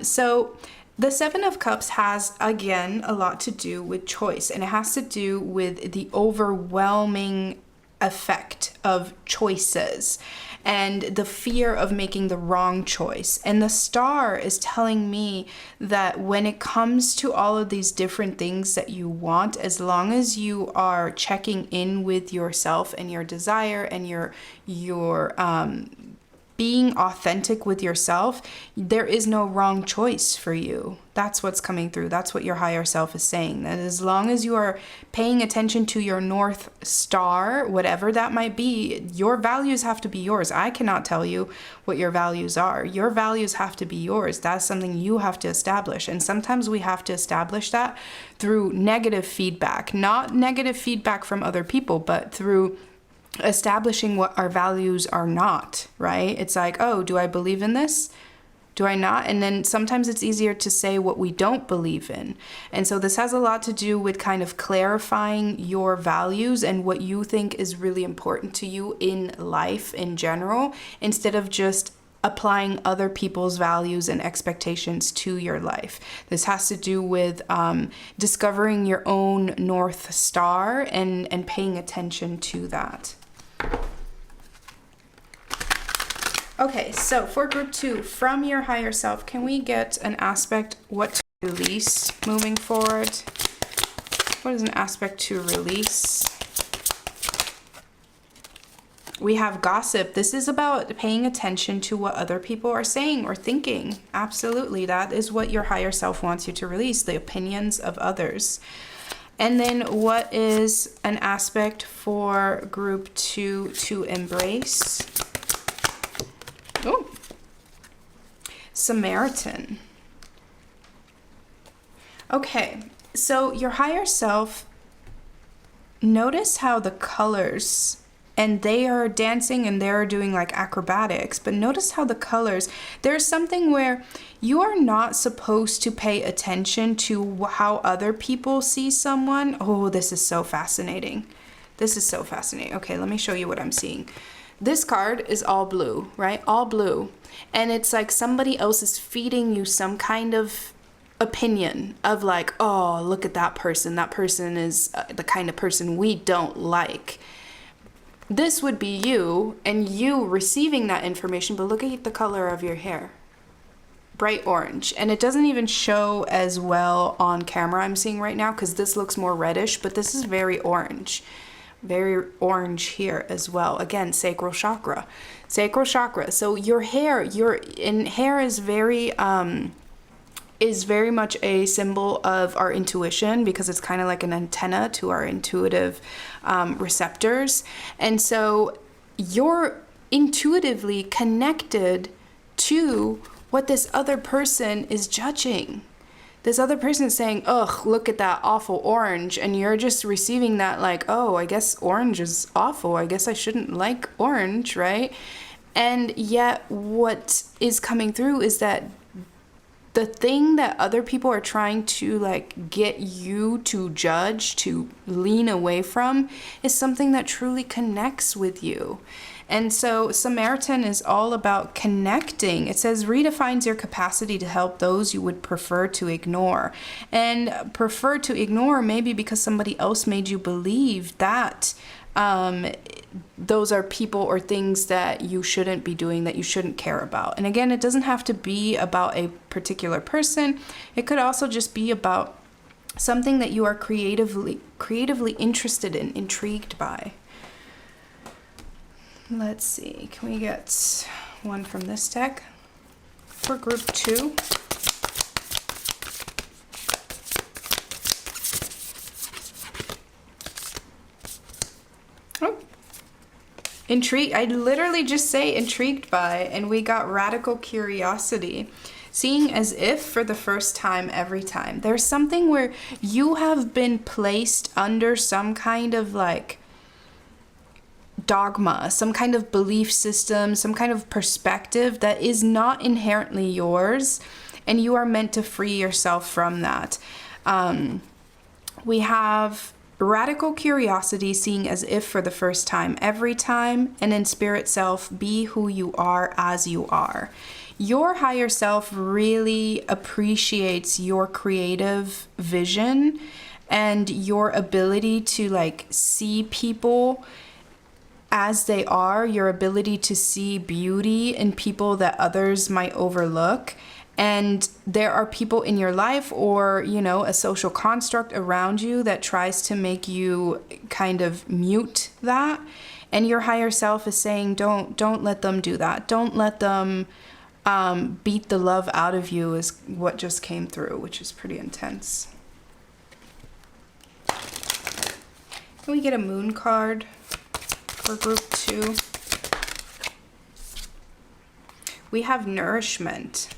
So the Seven of Cups has, again, a lot to do with choice, and it has to do with the overwhelming effect of choices and the fear of making the wrong choice. And the Star is telling me that when it comes to all of these different things that you want, as long as you are checking in with yourself and your desire and your being authentic with yourself, there is no wrong choice for you. That's what's coming through. That's what your higher self is saying. That as long as you are paying attention to your North Star, whatever that might be, your values have to be yours. I cannot tell you what your values are. Your values have to be yours. That's something you have to establish. And sometimes we have to establish that through negative feedback, not negative feedback from other people, but through establishing what our values are not, right? It's like, oh, do I believe in this? Do I not? And then sometimes it's easier to say what we don't believe in. And so this has a lot to do with kind of clarifying your values and what you think is really important to you in life in general, instead of just applying other people's values and expectations to your life. This has to do with discovering your own North Star and paying attention to that. Okay, so for group 2, from your higher self, can we get an aspect, what to release moving forward? What is an aspect to release? We have gossip. This is about paying attention to what other people are saying or thinking. Absolutely, that is what your higher self wants you to release, the opinions of others. And then what is an aspect for group 2 to embrace? Oh, Samaritan. Okay, so your higher self notice how the colors, and they are dancing and they're doing like acrobatics, but notice how the colors, there's something where you are not supposed to pay attention to how other people see someone. Oh, this is so fascinating. This is so fascinating. Okay, let me show you what I'm seeing. This card is all blue, right? All blue. And it's like somebody else is feeding you some kind of opinion of like, oh, look at that person. That person is the kind of person we don't like. This would be you and you receiving that information, but look at the color of your hair. Bright orange. And it doesn't even show as well on camera I'm seeing right now because this looks more reddish, but this is very orange. Very orange here as well. Again, sacral chakra. Sacral chakra. So your hair, hair is very much a symbol of our intuition because it's kind of like an antenna to our intuitive receptors. And so you're intuitively connected to what this other person is judging. This other person is saying, ugh, look at that awful orange. And you're just receiving that like, oh, I guess orange is awful. I guess I shouldn't like orange, right? And yet what is coming through is that the thing that other people are trying to like get you to judge, to lean away from, is something that truly connects with you. And so Samaritan is all about connecting. It says redefines your capacity to help those you would prefer to ignore. And prefer to ignore maybe because somebody else made you believe that those are people or things that you shouldn't be doing, that you shouldn't care about. And again, it doesn't have to be about a particular person. It could also just be about something that you are creatively interested in, intrigued by. Let's see, can we get one from this deck for group 2? Oh, intrigued. I literally just say intrigued by, and we got radical curiosity. Seeing as if for the first time every time. There's something where you have been placed under some kind of like dogma, some kind of belief system, some kind of perspective that is not inherently yours, and you are meant to free yourself from that. We have radical curiosity, seeing as if for the first time every time, and in spirit self, be who you are as you are. Your higher self really appreciates your creative vision and your ability to like see people as they are, your ability to see beauty in people that others might overlook. And there are people in your life or, you know, a social construct around you that tries to make you kind of mute that. And your higher self is saying, don't let them do that. Don't let them beat the love out of you, is what just came through, which is pretty intense. Can we get a moon card for group 2? We have nourishment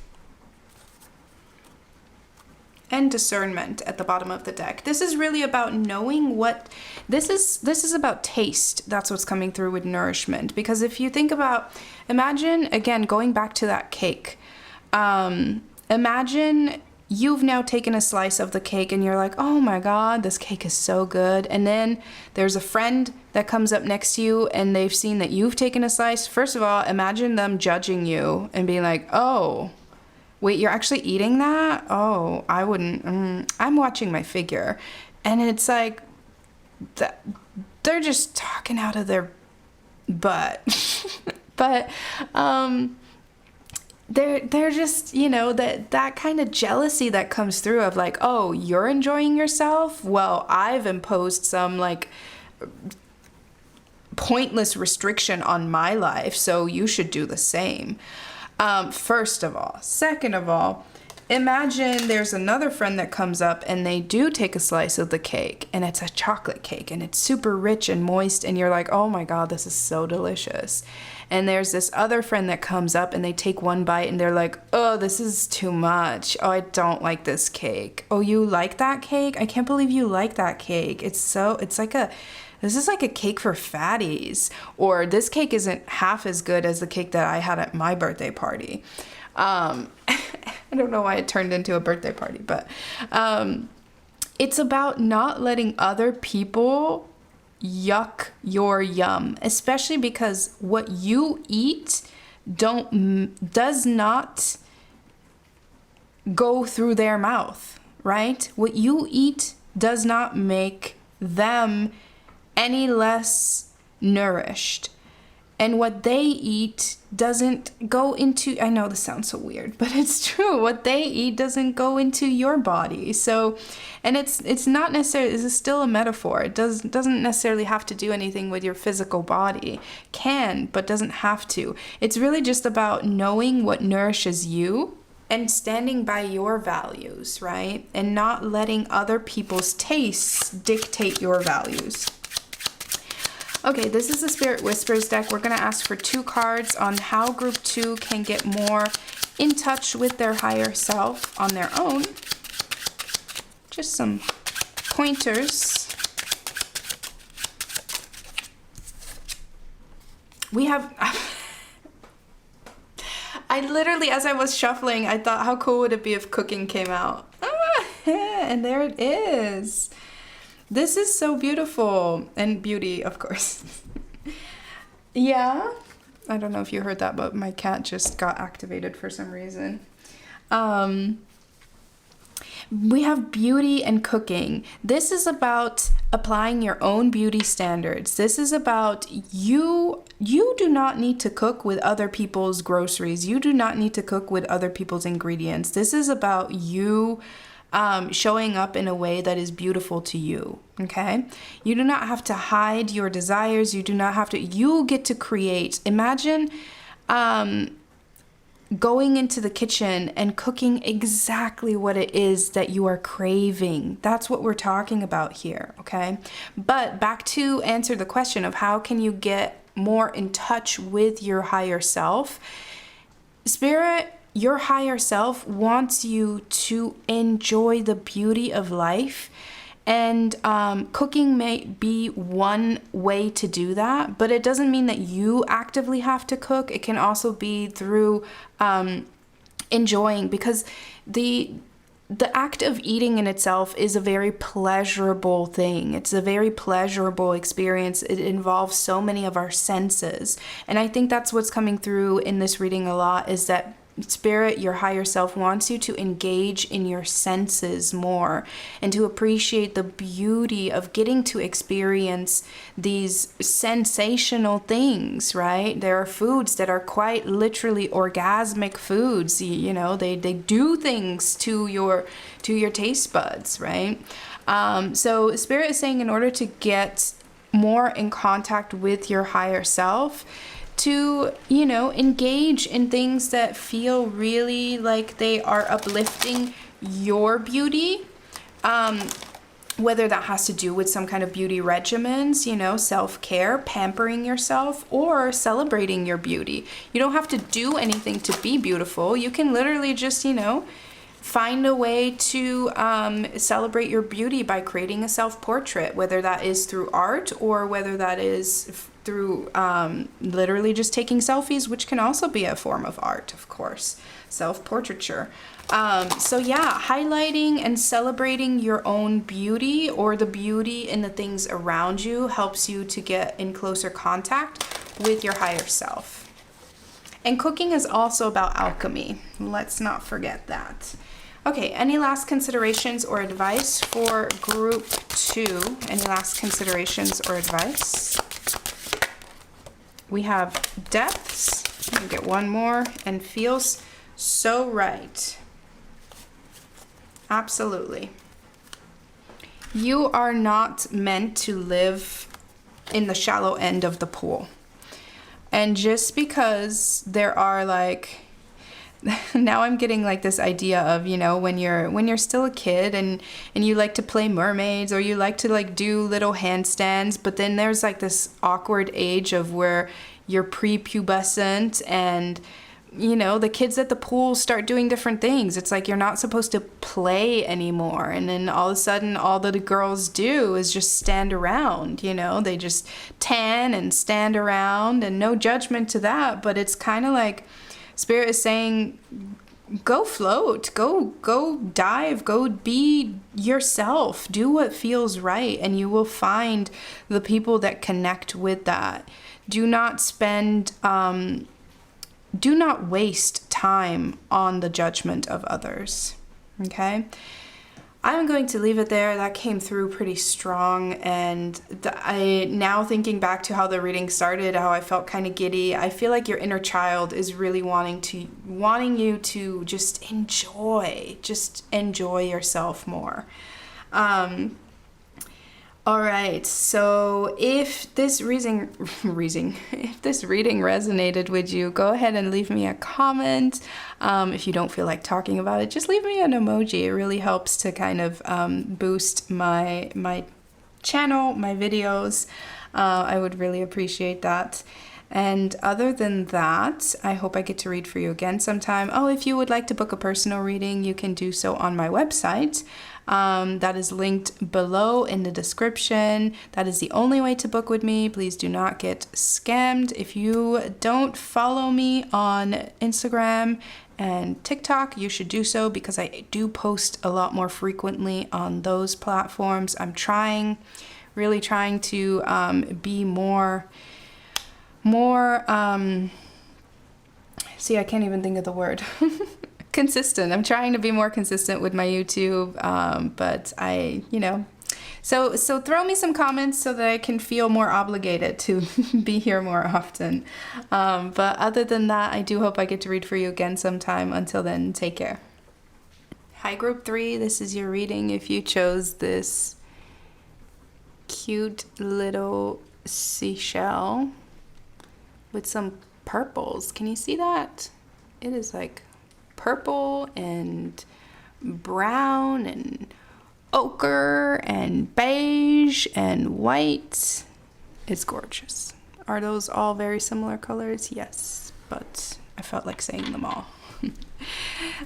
and discernment at the bottom of the deck. This is really about knowing what this is about taste. That's what's coming through with nourishment. Because if you think about, imagine again going back to that cake. Imagine you've now taken a slice of the cake and you're like, oh my God, this cake is so good. And then there's a friend that comes up next to you and they've seen that you've taken a slice. First of all, imagine them judging you and being like, oh, wait, you're actually eating that? Oh, I wouldn't. I'm watching my figure. And it's like, they're just talking out of their butt. But they're just, you know, that kind of jealousy that comes through of like, oh, you're enjoying yourself? Well, I've imposed some like pointless restriction on my life, so you should do the same. First of all. Second of all, imagine there's another friend that comes up and they do take a slice of the cake, and it's a chocolate cake and it's super rich and moist, and you're like, oh my God, this is so delicious. And there's this other friend that comes up and they take one bite and they're like, oh, this is too much. Oh, I don't like this cake. Oh, you like that cake? I can't believe you like that cake. This is like a cake for fatties. Or this cake isn't half as good as the cake that I had at my birthday party. I don't know why it turned into a birthday party, but it's about not letting other people yuck your yum, especially because what you eat does not go through their mouth, right? What you eat does not make them any less nourished. And what they eat doesn't go into, I know this sounds so weird, but it's true. What they eat doesn't go into your body. So, and it's not necessarily, it's still a metaphor. It doesn't necessarily have to do anything with your physical body. Can, but doesn't have to. It's really just about knowing what nourishes you and standing by your values, right? And not letting other people's tastes dictate your values. Okay, this is the Spirit Whispers deck. We're going to ask for 2 cards on how group 2 can get more in touch with their higher self on their own. Just some pointers. We have... I literally, as I was shuffling, I thought, how cool would it be if cooking came out? And there it is. This is so beautiful. And beauty, of course. Yeah. I don't know if you heard that, but my cat just got activated for some reason. We have beauty and cooking. This is about applying your own beauty standards. This is about you do not need to cook with other people's groceries. You do not need to cook with other people's ingredients. This is about you showing up in a way that is beautiful to you, okay? You do not have to hide your desires. You do not have to, you get to create. Imagine going into the kitchen and cooking exactly what it is that you are craving. That's what we're talking about here, okay? But back to answer the question of how can you get more in touch with your higher self. Spirit, your higher self wants you to enjoy the beauty of life, and cooking may be one way to do that, but it doesn't mean that you actively have to cook. It can also be through enjoying, because the act of eating in itself is a very pleasurable thing. It's a very pleasurable experience. It involves so many of our senses, and I think that's what's coming through in this reading a lot, is that Spirit, your higher self, wants you to engage in your senses more and to appreciate the beauty of getting to experience these sensational things, right? There are foods that are quite literally orgasmic foods. You know, they do things to your taste buds, right? So Spirit is saying, in order to get more in contact with your higher self, to, you know, engage in things that feel really like they are uplifting your beauty, whether that has to do with some kind of beauty regimens, you know, self-care, pampering yourself, or celebrating your beauty. You don't have to do anything to be beautiful. You can literally just, you know, find a way to celebrate your beauty by creating a self-portrait, whether that is through art or whether that is through literally just taking selfies, which can also be a form of art, of course, self-portraiture. So yeah, highlighting and celebrating your own beauty or the beauty in the things around you helps you to get in closer contact with your higher self. And cooking is also about alchemy. Let's not forget that. Okay, any last considerations or advice for group 2? Any last considerations or advice? We have depths. Let me get one more. And feels so right. Absolutely. You are not meant to live in the shallow end of the pool. And just because there are like now I'm getting like this idea of, you know, when you're still a kid and you like to play mermaids, or you like to like do little handstands, but then there's like this awkward age of where you're prepubescent, and you know, the kids at the pool start doing different things. It's like you're not supposed to play anymore. And then all of a sudden, all that the girls do is just stand around, you know? They just tan and stand around, and no judgment to that. But it's kind of like Spirit is saying, go float, go dive, go be yourself, do what feels right, and you will find the people that connect with that. Do not waste time on the judgment of others, okay? I'm going to leave it there. That came through pretty strong, and I now thinking back to how the reading started, how I felt kind of giddy. I feel like your inner child is really wanting you to just enjoy yourself more. All right, so if this reading resonated with you, go ahead and leave me a comment. If you don't feel like talking about it, just leave me an emoji. It really helps to kind of boost my channel, my videos. I would really appreciate that. And other than that, I hope I get to read for you again sometime. Oh, if you would like to book a personal reading, you can do so on my website. That is linked below in the description. That is the only way to book with me. Please do not get scammed. If you don't follow me on Instagram and TikTok, you should do so, because I do post a lot more frequently on those platforms. I'm really trying to be more see, I can't even think of the word. Consistent. I'm trying to be more consistent with my YouTube, but so throw me some comments so that I can feel more obligated to be here more often. But other than that, I do hope I get to read for you again sometime. Until then, take care. Hi, Group 3. This is your reading. If you chose this cute little seashell with some purples, can you see that? It is like purple and brown and ochre and beige and white. It's gorgeous. Are those all very similar colors? Yes, but I felt like saying them all.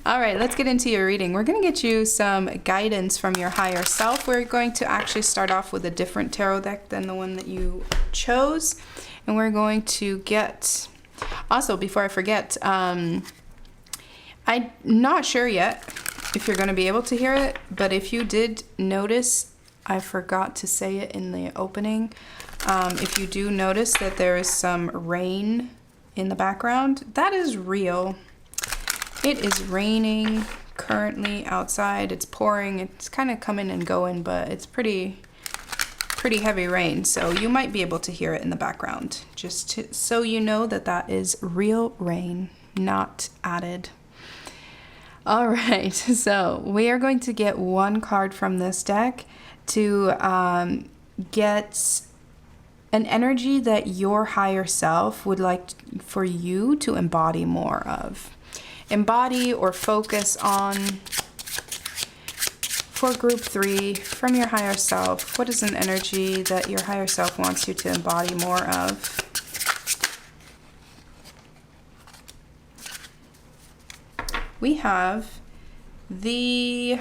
All right, let's get into your reading. We're going to get you some guidance from your higher self. We're going to actually start off with a different tarot deck than the one that you chose. And we're going to get... Also, before I forget, I'm not sure yet if you're going to be able to hear it, but if you did notice, I forgot to say it in the opening. If you do notice that there is some rain in the background, that is real. It is raining currently outside. It's pouring. It's kind of coming and going, but it's pretty heavy rain, so you might be able to hear it in the background, so you know that is real rain, not added. All right, so we are going to get one card from this deck to get an energy that your higher self would like for you to embody more of. Embody or focus on. For Group 3, from your higher self, what is an energy that your higher self wants you to embody more of? We have the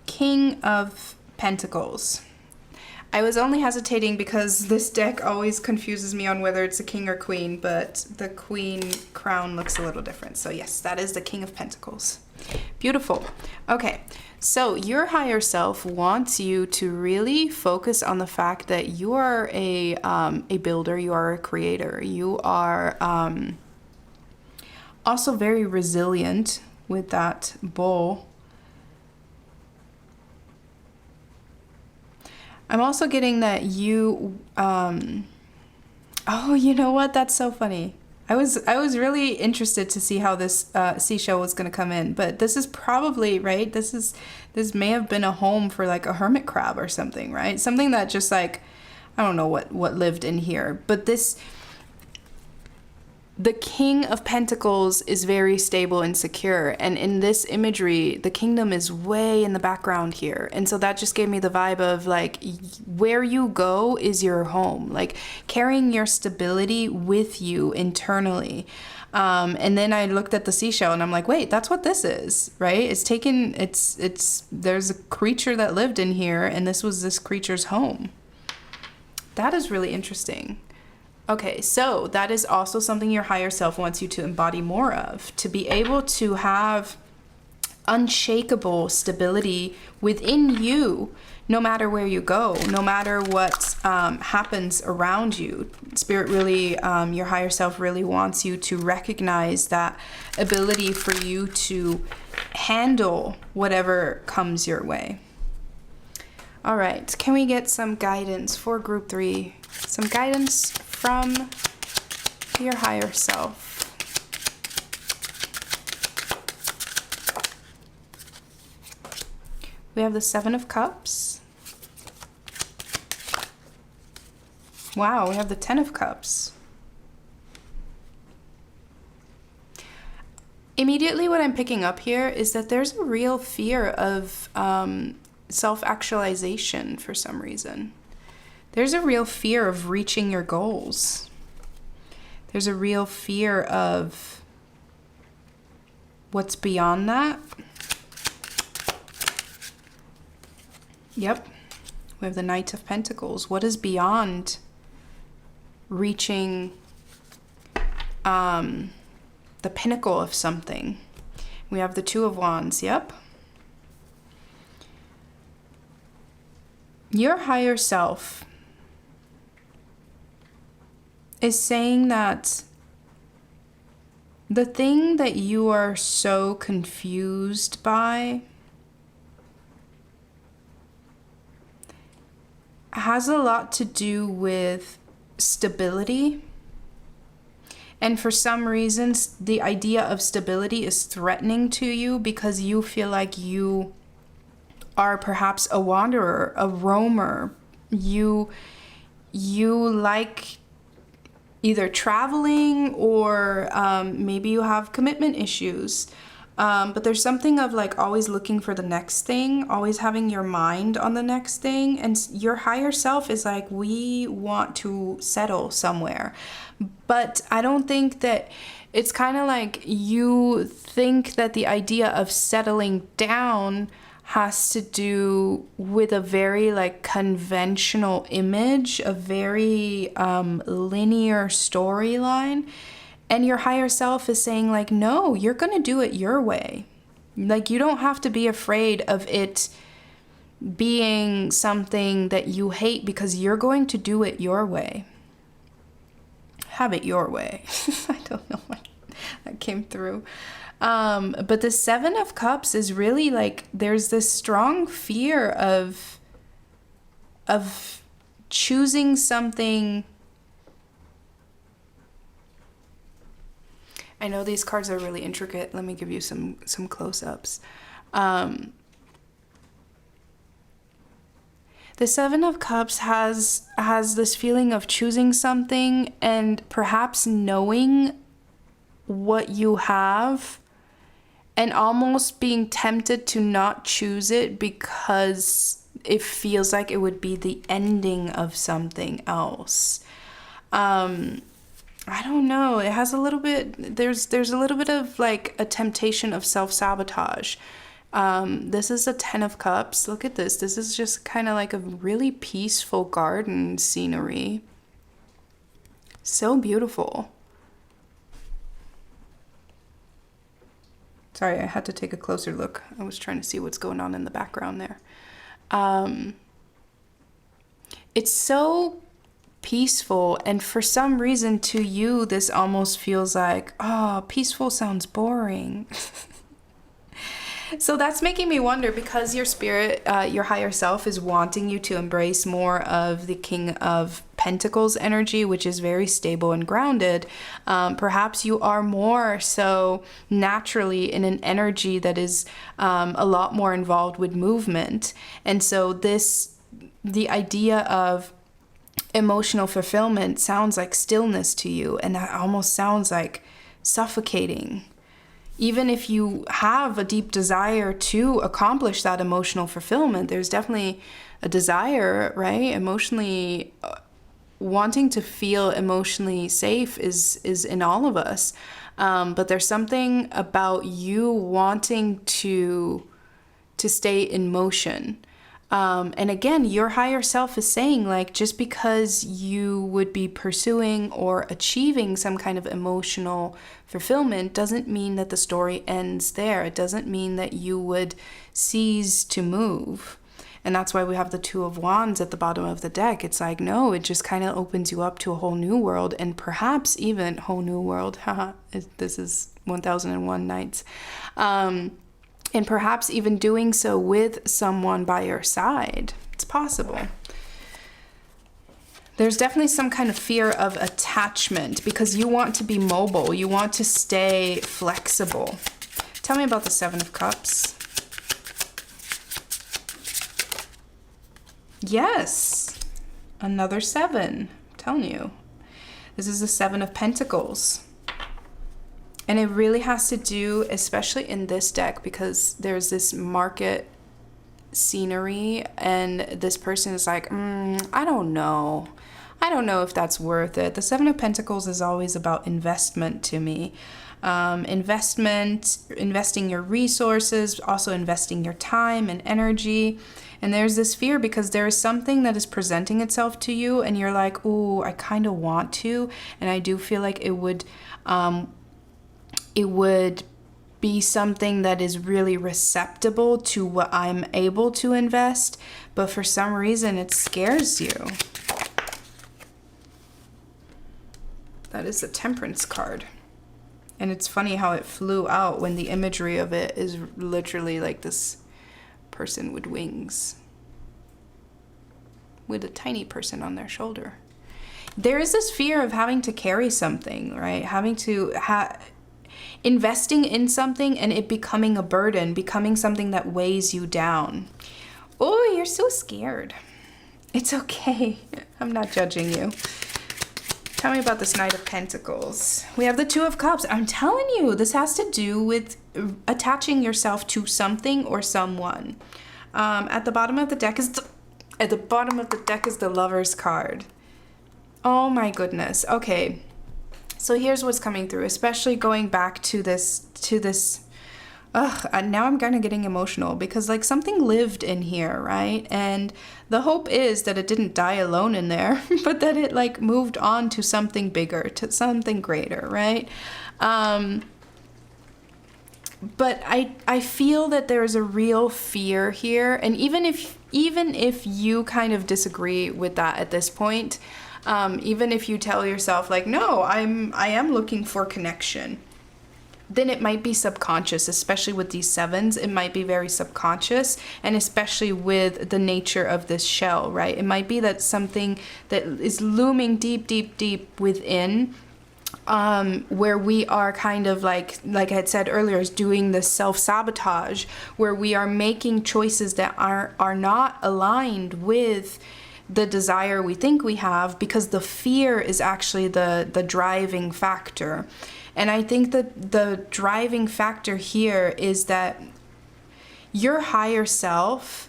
King of Pentacles. I was only hesitating because this deck always confuses me on whether it's a king or queen, but the queen crown looks a little different. So yes, that is the King of Pentacles. Beautiful. Okay, so your higher self wants you to really focus on the fact that you are a builder, you are a creator, you are also very resilient with that bowl. I'm also getting that you, oh, you know what? That's so funny. I was really interested to see how this seashell was going to come in, but this is probably, right? This may have been a home for like a hermit crab or something, right? Something that just like, I don't know what lived in here, but this the King of Pentacles is very stable and secure. And in this imagery, the kingdom is way in the background here. And so that just gave me the vibe of like, where you go is your home, like carrying your stability with you internally. And then I looked at the seashell and I'm like, wait, that's what this is, right? There's a creature that lived in here and this was this creature's home. That is really interesting. Okay, so that is also something your higher self wants you to embody more of, to be able to have unshakable stability within you, no matter where you go, no matter what happens around you. Spirit really, your higher self really wants you to recognize that ability for you to handle whatever comes your way. All right, can we get some guidance for group 3? Some guidance from your higher self. We have the 7 of Cups. Wow, we have the 10 of Cups. Immediately what I'm picking up here is that there's a real fear of self-actualization for some reason. There's a real fear of reaching your goals. There's a real fear of what's beyond that. Yep. We have the Knight of Pentacles. What is beyond reaching the pinnacle of something? We have the 2 of Wands. Yep. Your higher self is saying that the thing that you are so confused by has a lot to do with stability. And for some reasons, the idea of stability is threatening to you because you feel like you are perhaps a wanderer, a roamer. You like either traveling or maybe you have commitment issues. But there's something of like always looking for the next thing, always having your mind on the next thing. And your higher self is like, we want to settle somewhere. But I don't think that it's kind of like you think that the idea of settling down has to do with a very like conventional image, a very linear storyline. And your higher self is saying like, no, you're gonna do it your way. Like you don't have to be afraid of it being something that you hate because you're going to do it your way. Have it your way. I don't know why that came through. But the 7 of Cups is really like, there's this strong fear of choosing something. I know these cards are really intricate. Let me give you some close-ups. The 7 of Cups has this feeling of choosing something and perhaps knowing what you have and almost being tempted to not choose it because it feels like it would be the ending of something else. I don't know. It has a little bit, there's a little bit of like a temptation of self-sabotage. This is a 10 of Cups. Look at this. This is just kind of like a really peaceful garden scenery. So beautiful. Sorry, I had to take a closer look. I was trying to see what's going on in the background there. It's so peaceful, and for some reason to you, this almost feels like, oh, peaceful sounds boring. So that's making me wonder, because your spirit, your higher self is wanting you to embrace more of the King of Pentacles energy, which is very stable and grounded. Perhaps you are more so naturally in an energy that is a lot more involved with movement. And so the idea of emotional fulfillment sounds like stillness to you, and that almost sounds like suffocating. Even if you have a deep desire to accomplish that emotional fulfillment, there's definitely a desire, right? Emotionally, wanting to feel emotionally safe is in all of us. But there's something about you wanting to stay in motion. And again, your higher self is saying, like, just because you would be pursuing or achieving some kind of emotional fulfillment doesn't mean that the story ends there. It doesn't mean that you would cease to move. And that's why we have the Two of Wands at the bottom of the deck. It's like, no, it just kind of opens you up to a whole new world, and perhaps even whole new world. Haha, this is 1001 nights. And perhaps even doing so with someone by your side. It's possible. There's definitely some kind of fear of attachment because you want to be mobile. You want to stay flexible. Tell me about the Seven of Cups. Yes, another seven. I'm telling you. This is the Seven of Pentacles. And it really has to do, especially in this deck, because there's this market scenery and this person is like, I don't know. I don't know if that's worth it. The Seven of Pentacles is always about investment to me. Investing your resources, also investing your time and energy. And there's this fear because there is something that is presenting itself to you and you're like, ooh, I kind of want to. And I do feel like it would be something that is really receptible to what I'm able to invest, but for some reason it scares you. That is the Temperance card. And it's funny how it flew out when the imagery of it is literally like this person with wings, with a tiny person on their shoulder. There is this fear of having to carry something, right? Having to investing in something and it becoming a burden, becoming something that weighs you down. Oh, you're so scared. It's okay. I'm not judging you. Tell me about this Knight of Pentacles. We have the Two of Cups. I'm telling you, this has to do with attaching yourself to something or someone. At the bottom of the deck is the Lover's card. Oh my goodness. Okay. So here's what's coming through, especially going back to this, now I'm kind of getting emotional because like something lived in here, right? And the hope is that it didn't die alone in there, but that it like moved on to something bigger, to something greater, right? But I feel that there's a real fear here. And even if you kind of disagree with that at this point, even if you tell yourself like, no, I am looking for connection, then it might be subconscious, especially with these sevens. It might be very subconscious, and especially with the nature of this shell, right? It might be that something that is looming deep, deep, deep within, where we are kind of like I had said earlier, is doing this self-sabotage, where we are making choices that are not aligned with the desire we think we have, because the fear is actually the driving factor. And I think that the driving factor here is that your higher self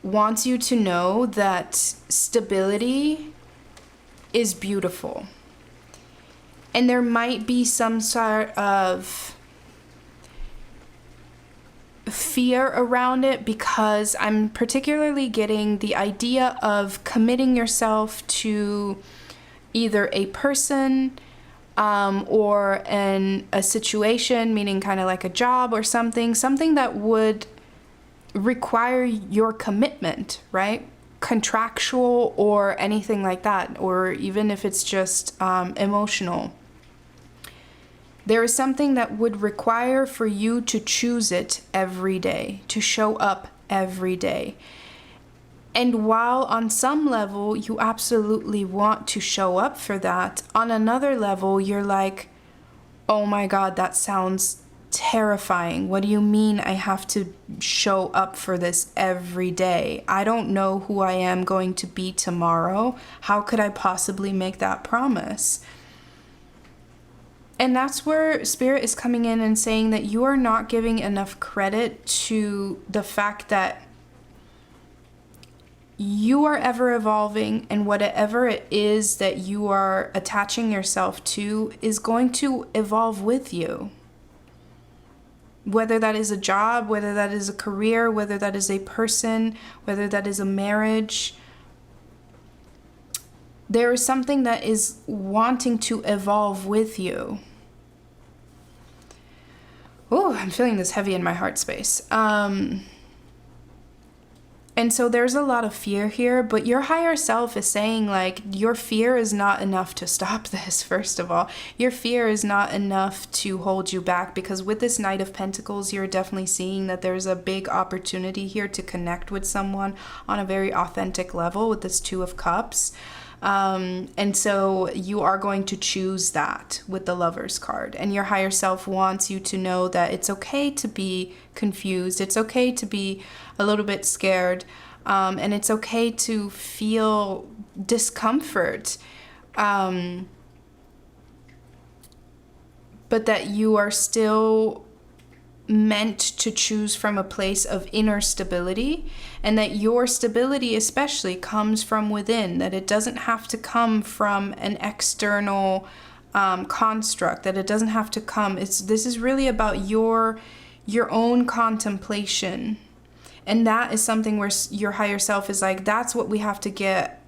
wants you to know that stability is beautiful. And there might be some sort of fear around it, because I'm particularly getting the idea of committing yourself to either a person or a situation, meaning kind of like a job or something that would require your commitment, right? Contractual or anything like that, or even if it's just emotional. There is something that would require for you to choose it every day, to show up every day. And while on some level you absolutely want to show up for that, on another level you're like, oh my God, that sounds terrifying. What do you mean I have to show up for this every day? I don't know who I am going to be tomorrow. How could I possibly make that promise? And that's where Spirit is coming in and saying that you are not giving enough credit to the fact that you are ever evolving, and whatever it is that you are attaching yourself to is going to evolve with you. Whether that is a job, whether that is a career, whether that is a person, whether that is a marriage, there is something that is wanting to evolve with you. Oh, I'm feeling this heavy in my heart space. And so there's a lot of fear here, but your higher self is saying, like, your fear is not enough to stop this, first of all. Your fear is not enough to hold you back, because with this Knight of Pentacles, you're definitely seeing that there's a big opportunity here to connect with someone on a very authentic level with this Two of Cups. And so you are going to choose that with the Lover's card, and your higher self wants you to know that it's okay to be confused. It's okay to be a little bit scared. And it's okay to feel discomfort. But that you are still meant to choose from a place of inner stability, and that your stability especially comes from within, that it doesn't have to come from an external construct, that it doesn't have to come, this is really about your own contemplation. And that is something where your higher self is like, that's what we have to get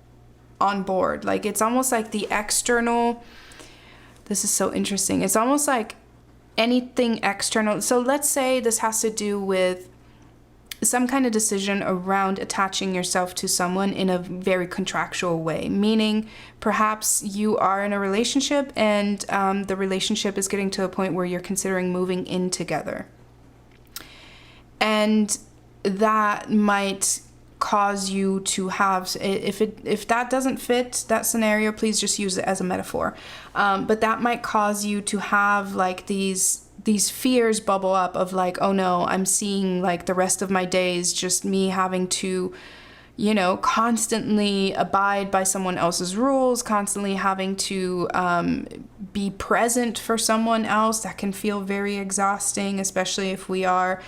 on board. Like, it's almost like the external, this is so interesting, it's almost like anything external. So let's say this has to do with some kind of decision around attaching yourself to someone in a very contractual way, meaning perhaps you are in a relationship and the relationship is getting to a point where you're considering moving in together. And that might cause you to have, if that doesn't fit that scenario, please just use it as a metaphor. But that might cause you to have like these fears bubble up of like, oh no, I'm seeing like the rest of my days just me having to, constantly abide by someone else's rules, constantly having to be present for someone else. That can feel very exhausting, especially if we are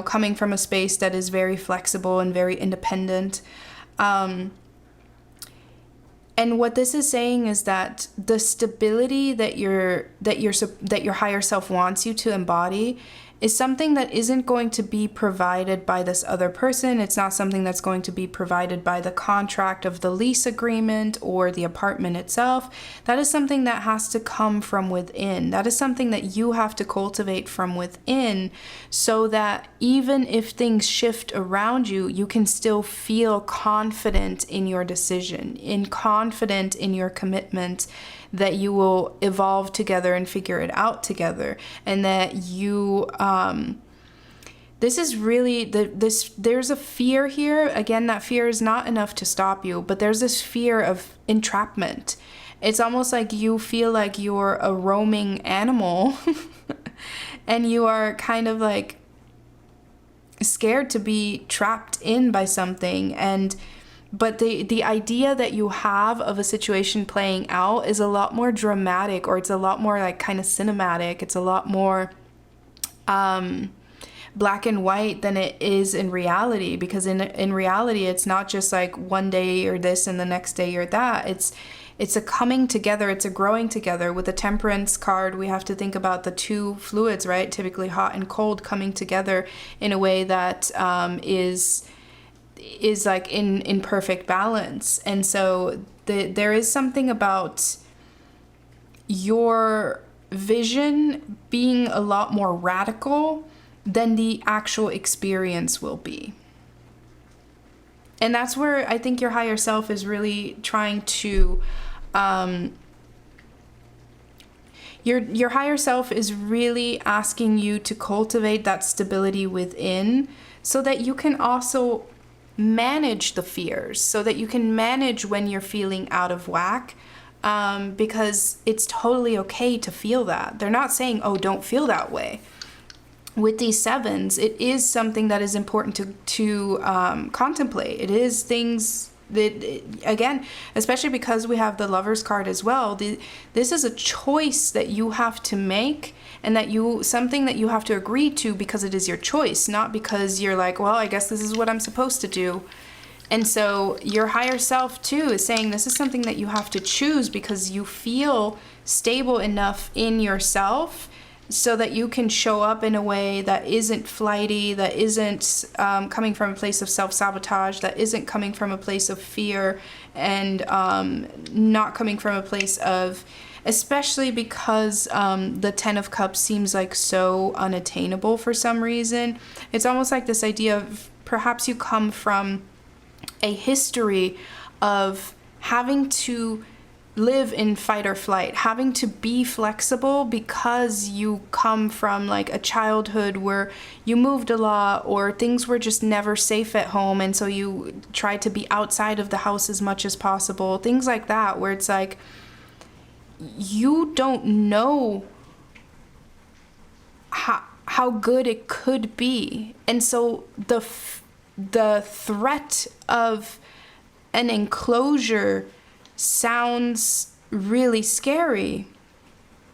coming from a space that is very flexible and very independent. And what this is saying is that the stability that your higher self wants you to embody is something that isn't going to be provided by this other person. It's not something that's going to be provided by the contract of the lease agreement or the apartment itself. That is something that has to come from within. That is something that you have to cultivate from within, so that even if things shift around you, you can still feel confident in your decision, confident in your commitment, that you will evolve together and figure it out together, and that you this is really there's a fear here. Again, that fear is not enough to stop you, but there's this fear of entrapment. It's almost like you feel like you're a roaming animal and you are kind of like scared to be trapped in by something. But the idea that you have of a situation playing out is a lot more dramatic, or it's a lot more like kind of cinematic. It's a lot more black and white than it is in reality, because in reality, it's not just like one day you're this and the next day you're that. It's a coming together. It's a growing together. With the Temperance card, we have to think about the two fluids, right? Typically hot and cold coming together in a way that is like in perfect balance. And so there is something about your vision being a lot more radical than the actual experience will be. And that's where I think your higher self is really trying to your higher self is really asking you to cultivate that stability within, so that you can also manage the fears, so that you can manage when you're feeling out of whack, because it's totally okay to feel that. They're not saying, oh, don't feel that way. With these sevens, it is something that is important to contemplate. It is things that, again, especially because we have the Lovers card as well, this is a choice that you have to make, and that something that you have to agree to because it is your choice, not because you're like, well, I guess this is what I'm supposed to do. And so your higher self too is saying this is something that you have to choose because you feel stable enough in yourself so that you can show up in a way that isn't flighty, that isn't coming from a place of self-sabotage, that isn't coming from a place of fear, and not coming from a place of, especially because the Ten of Cups seems like so unattainable for some reason. It's almost like this idea of perhaps you come from a history of having to live in fight or flight, having to be flexible because you come from like a childhood where you moved a lot or things were just never safe at home, and so you tried to be outside of the house as much as possible, things like that, where it's like you don't know how good it could be. And so the threat of an enclosure sounds really scary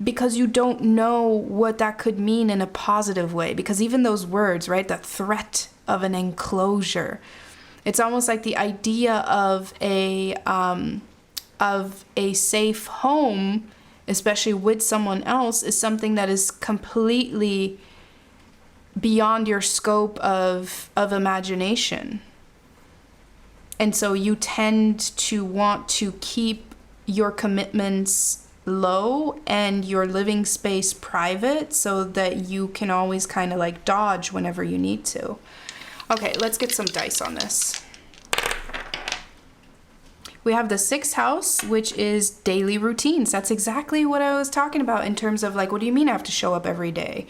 because you don't know what that could mean in a positive way. Because even those words, right, the threat of an enclosure, it's almost like the idea of a safe home, especially with someone else, is something that is completely beyond your scope of imagination. And so you tend to want to keep your commitments low and your living space private so that you can always kind of like dodge whenever you need to. Okay, let's get some dice on this. We have the 6th house, which is daily routines. That's exactly what I was talking about in terms of like, what do you mean I have to show up every day?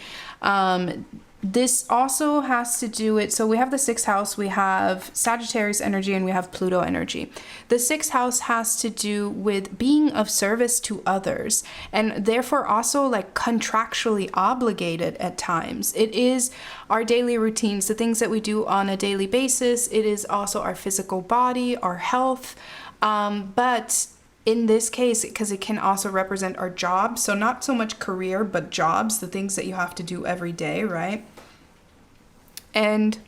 This also has to do with, so we have the 6th house, we have Sagittarius energy, and we have Pluto energy. The 6th house has to do with being of service to others, and therefore also like contractually obligated at times. It is our daily routines, the things that we do on a daily basis. It is also our physical body, our health, but in this case, because it can also represent our jobs, so not so much career, but jobs, the things that you have to do every day, right? And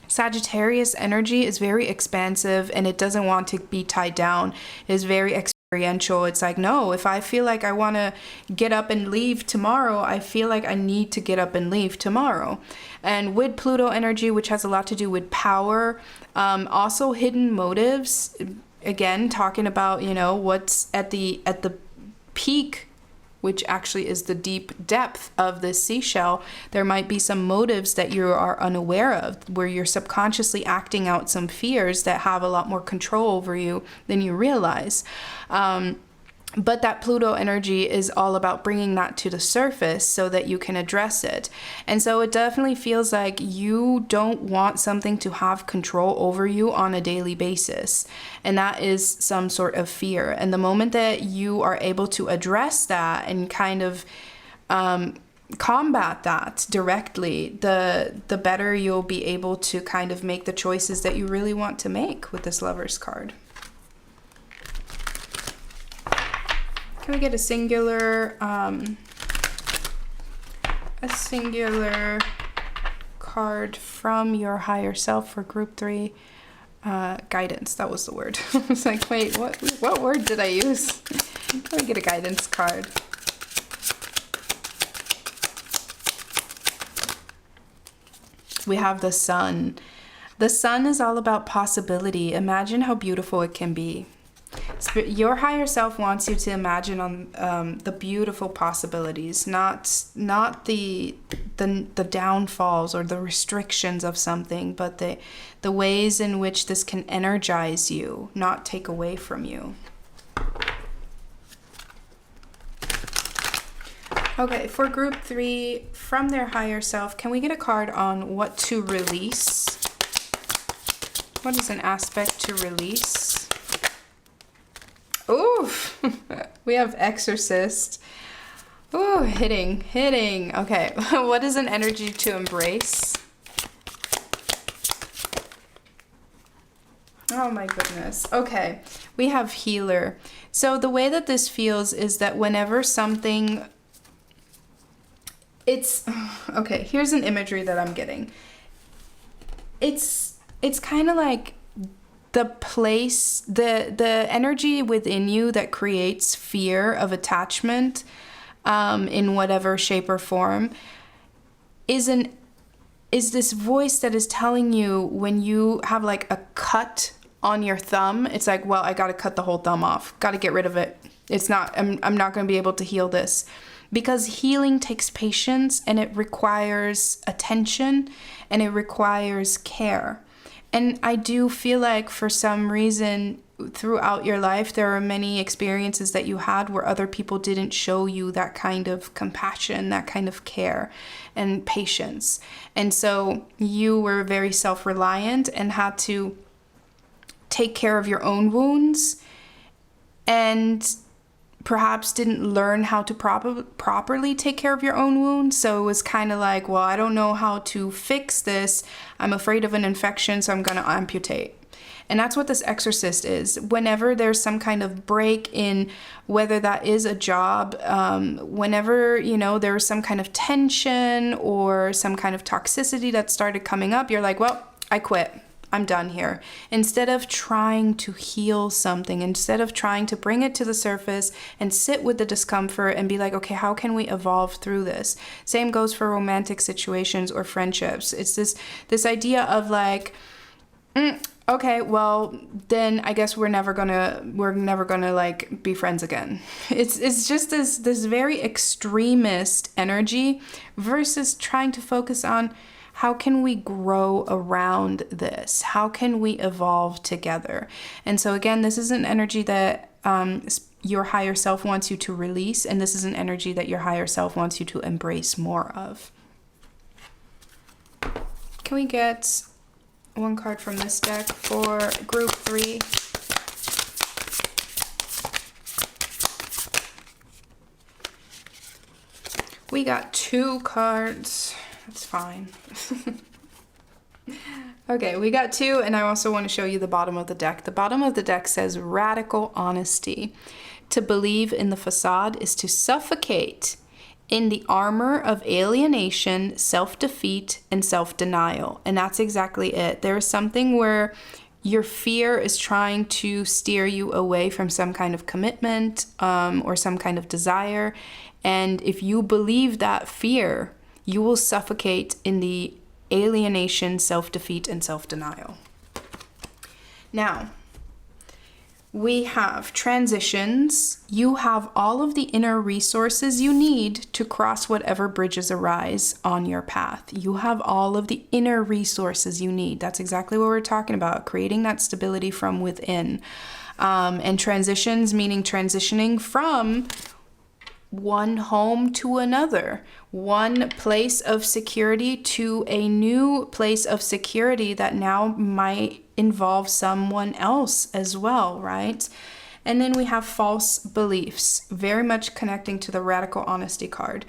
Sagittarius energy is very expansive and it doesn't want to be tied down. It is very experiential. It's like, no, if I feel like I want to get up and leave tomorrow, I feel like I need to get up and leave tomorrow. And with Pluto energy, which has a lot to do with power, also hidden motives, again, talking about, you know, what's at the peak, which actually is the deep depth of this seashell. There might be some motives that you are unaware of, where you're subconsciously acting out some fears that have a lot more control over you than you realize. But that Pluto energy is all about bringing that to the surface so that you can address it. And so it definitely feels like you don't want something to have control over you on a daily basis. And that is some sort of fear. And the moment that you are able to address that and kind of combat that directly, the better you'll be able to kind of make the choices that you really want to make with this Lovers card. Can we get a singular card from your higher self for group 3? Guidance, that was the word. I was like, wait, what word did I use? Can we get a guidance card? We have the Sun. The Sun is all about possibility. Imagine how beautiful it can be. Your higher self wants you to imagine on the beautiful possibilities, not the downfalls or the restrictions of something, but the ways in which this can energize you, not take away from you. Okay, for group 3, from their higher self, can we get a card on what to release? What is an aspect to release? Ooh, we have Exorcist. Ooh, hitting. Okay, what is an energy to embrace? Oh my goodness. Okay, we have Healer. So the way that this feels is that whenever something, okay, here's an imagery that I'm getting. It's kind of like the place, the energy within you that creates fear of attachment, in whatever shape or form, is this voice that is telling you when you have like a cut on your thumb, it's like, well, I got to cut the whole thumb off. Got to get rid of it. I'm not going to be able to heal this, because healing takes patience and it requires attention and it requires care. And I do feel like for some reason throughout your life, there are many experiences that you had where other people didn't show you that kind of compassion, that kind of care and patience. And so you were very self-reliant and had to take care of your own wounds, and perhaps didn't learn how to properly take care of your own wounds. So it was kind of like, well, I don't know how to fix this. I'm afraid of an infection, so I'm going to amputate. And that's what this Exorcist is. Whenever there's some kind of break in, whether that is a job, whenever, there's some kind of tension or some kind of toxicity that started coming up, you're like, well, I quit. I'm done here. Instead of trying to heal something, instead of trying to bring it to the surface and sit with the discomfort and be like, okay, how can we evolve through this? Same goes for romantic situations or friendships. It's this idea of like, okay, well, then I guess we're never gonna like be friends again. It's just this very extremist energy versus trying to focus on, how can we grow around this? How can we evolve together? And so again, this is an energy that your higher self wants you to release, and this is an energy that your higher self wants you to embrace more of. Can we get one card from this deck for group 3? We got 2 cards. That's fine. Okay, we got 2, and I also want to show you the bottom of the deck. The bottom of the deck says radical honesty. To believe in the facade is to suffocate in the armor of alienation, self-defeat, and self-denial. And that's exactly it. There's something where your fear is trying to steer you away from some kind of commitment, or some kind of desire. And if you believe that fear, you will suffocate in the alienation, self-defeat, and self-denial. Now, we have transitions. You have all of the inner resources you need to cross whatever bridges arise on your path. You have all of the inner resources you need. That's exactly what we're talking about, creating that stability from within. And transitions, meaning transitioning from one home to another, one place of security to a new place of security that now might involve someone else as well, right? And then we have false beliefs, very much connecting to the radical honesty card.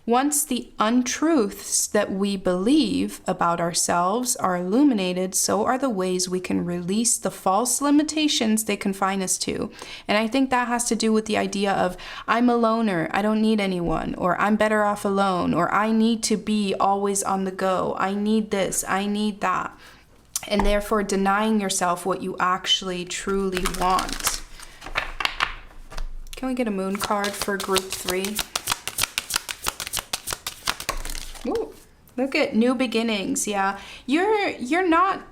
Once the untruths that we believe about ourselves are illuminated, so are the ways we can release the false limitations they confine us to. And I think that has to do with the idea of, I'm a loner, I don't need anyone, or I'm better off alone, or I need to be always on the go, I need this, I need that. And therefore denying yourself what you actually truly want. Can we get a moon card for group 3? Ooh, look at new beginnings. Yeah, you're not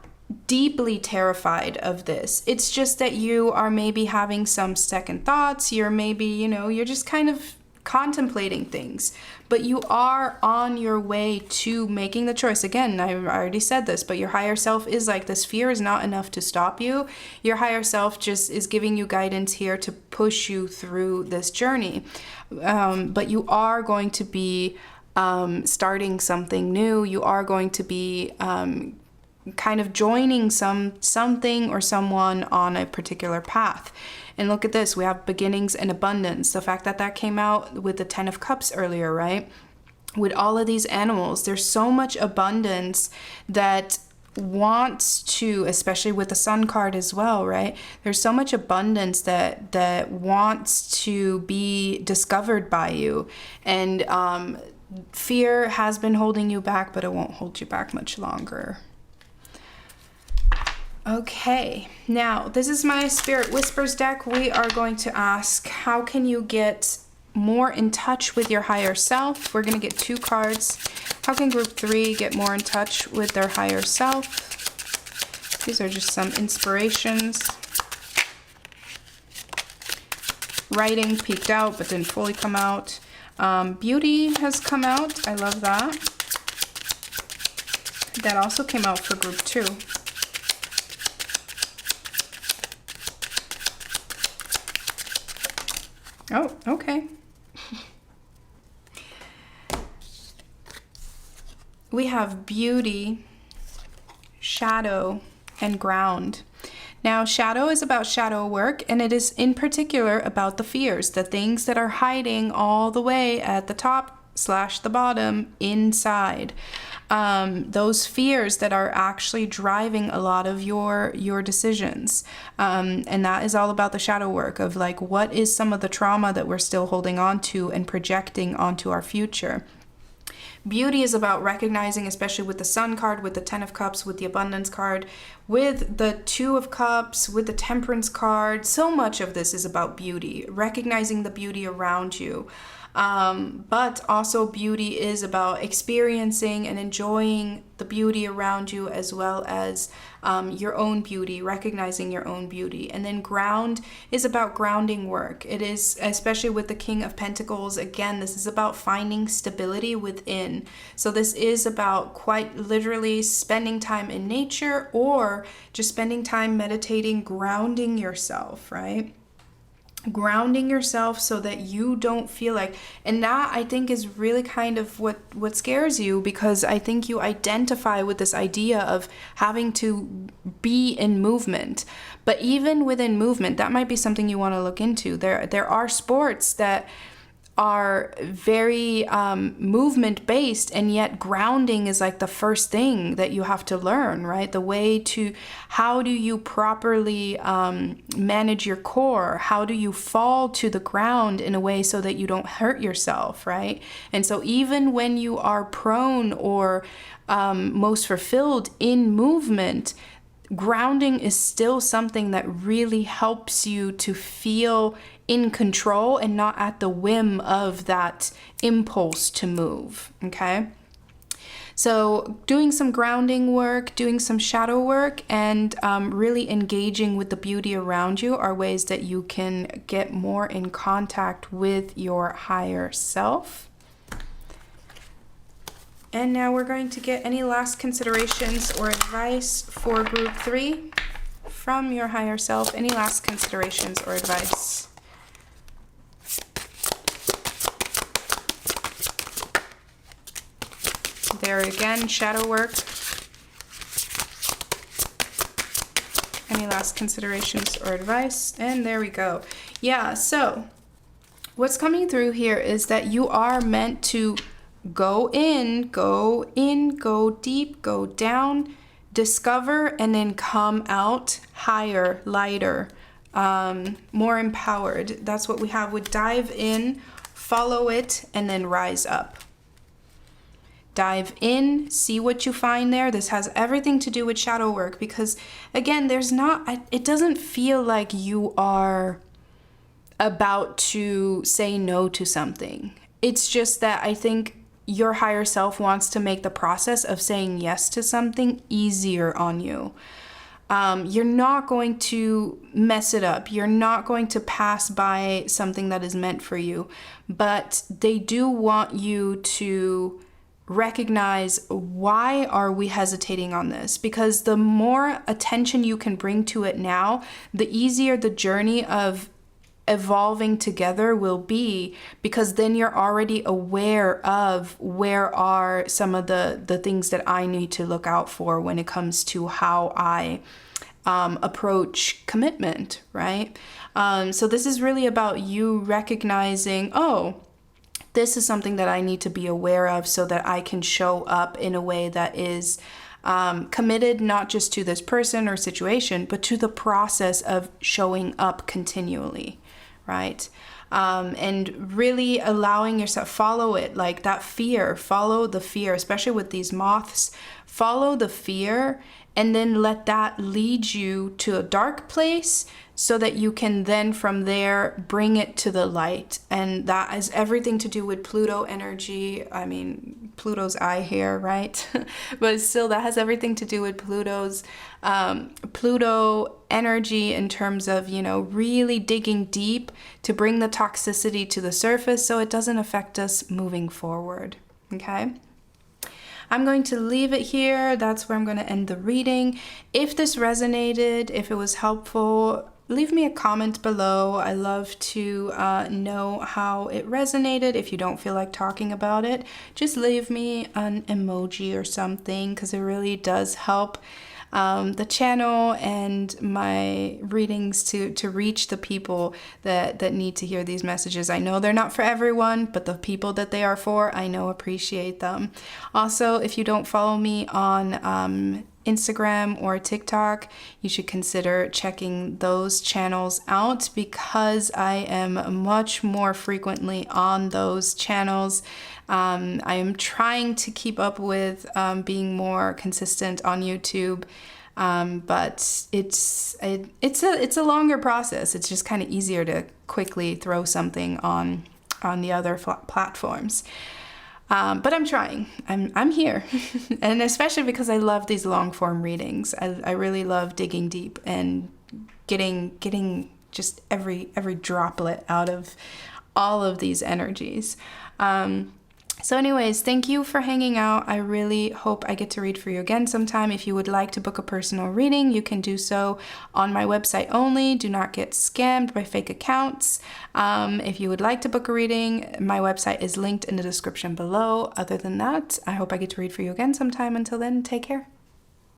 deeply terrified of this. It's just that you are maybe having some second thoughts. You're maybe, you're just kind of contemplating things, but you are on your way to making the choice. Again, I already said this, but your higher self is like, this fear is not enough to stop you. Your higher self just is giving you guidance here to push you through this journey. But you are going to be starting something new. You are going to be kind of joining something or someone on a particular path. And look at this, we have beginnings and abundance. The fact that that came out with the 10 of Cups earlier, right? With all of these animals, there's so much abundance that wants to, especially with the Sun card as well, right? There's so much abundance that wants to be discovered by you. And fear has been holding you back, but it won't hold you back much longer. Okay, now this is my Spirit Whispers deck. We are going to ask, how can you get more in touch with your higher self? We're going to get 2 cards. How can group 3 get more in touch with their higher self? These are just some inspirations. Writing peeked out but didn't fully come out. Beauty has come out. I love that. That also came out for group 2. Oh, okay. We have beauty, shadow, and ground. Now, shadow is about shadow work, and it is in particular about the fears, the things that are hiding all the way at the top / the bottom inside. Those fears that are actually driving a lot of your decisions. And that is all about the shadow work of like, what is some of the trauma that we're still holding on to and projecting onto our future. Beauty is about recognizing, especially with the Sun card, with the 10 of Cups, with the Abundance card, with the 2 of Cups, with the Temperance card. So much of this is about beauty, recognizing the beauty around you. But also beauty is about experiencing and enjoying the beauty around you, as well as your own beauty, recognizing your own beauty. And then ground is about grounding work. It is, especially with the King of Pentacles, again, this is about finding stability within. So this is about quite literally spending time in nature, or just spending time meditating, grounding yourself, right? Grounding yourself so that you don't feel like, and that I think is really kind of what scares you, because I think you identify with this idea of having to be in movement. But even within movement, that might be something you want to look into. There are sports that are very movement based, and yet grounding is like the first thing that you have to learn, right? The way to, how do you properly manage your core? How do you fall to the ground in a way so that you don't hurt yourself, right? And so even when you are prone or most fulfilled in movement, grounding is still something that really helps you to feel in control and not at the whim of that impulse to move, okay? So doing some grounding work, doing some shadow work, and really engaging with the beauty around you are ways that you can get more in contact with your higher self. And now we're going to get any last considerations or advice for group 3 from your higher self. Any last considerations or advice? There again, shadow work. Any last considerations or advice? And there we go. Yeah, so what's coming through here is that you are meant to go in, go deep, go down, discover, and then come out higher, lighter, more empowered. That's what we have with dive in, follow it, and then rise up. Dive in, see what you find there. This has everything to do with shadow work, because again, it doesn't feel like you are about to say no to something. It's just that I think your higher self wants to make the process of saying yes to something easier on you. You're not going to mess it up. You're not going to pass by something that is meant for you, but they do want you to recognize, why are we hesitating on this? Because the more attention you can bring to it now, the easier the journey of evolving together will be, because then you're already aware of where are some of the things that I need to look out for when it comes to how I approach commitment, right? So this is really about you recognizing, oh, this is something that I need to be aware of so that I can show up in a way that is committed, not just to this person or situation, but to the process of showing up continually, right? And really allowing yourself, follow it, like that fear, follow the fear, especially with these moths, follow the fear, and then let that lead you to a dark place so that you can then from there bring it to the light. And that has everything to do with Pluto energy. I mean, Pluto's eye here, right? But still, that has everything to do with Pluto energy in terms of, really digging deep to bring the toxicity to the surface so it doesn't affect us moving forward. Okay? I'm going to leave it here. That's where I'm going to end the reading. If this resonated, if it was helpful, leave me a comment below. I love to know how it resonated. If you don't feel like talking about it, just leave me an emoji or something, because it really does help the channel and my readings to reach the people that need to hear these messages. I know they're not for everyone, but the people that they are for, I know appreciate them. Also, if you don't follow me on Instagram or TikTok, you should consider checking those channels out, because I am much more frequently on those channels. I am trying to keep up with being more consistent on YouTube, but it's a longer process. It's just kind of easier to quickly throw something on the other platforms. But I'm trying. I'm here, and especially because I love these long form readings. I really love digging deep and getting just every droplet out of all of these energies. So anyways, thank you for hanging out. I really hope I get to read for you again sometime. If you would like to book a personal reading, you can do so on my website only. Do not get scammed by fake accounts. If you would like to book a reading, my website is linked in the description below. Other than that, I hope I get to read for you again sometime. Until then, take care.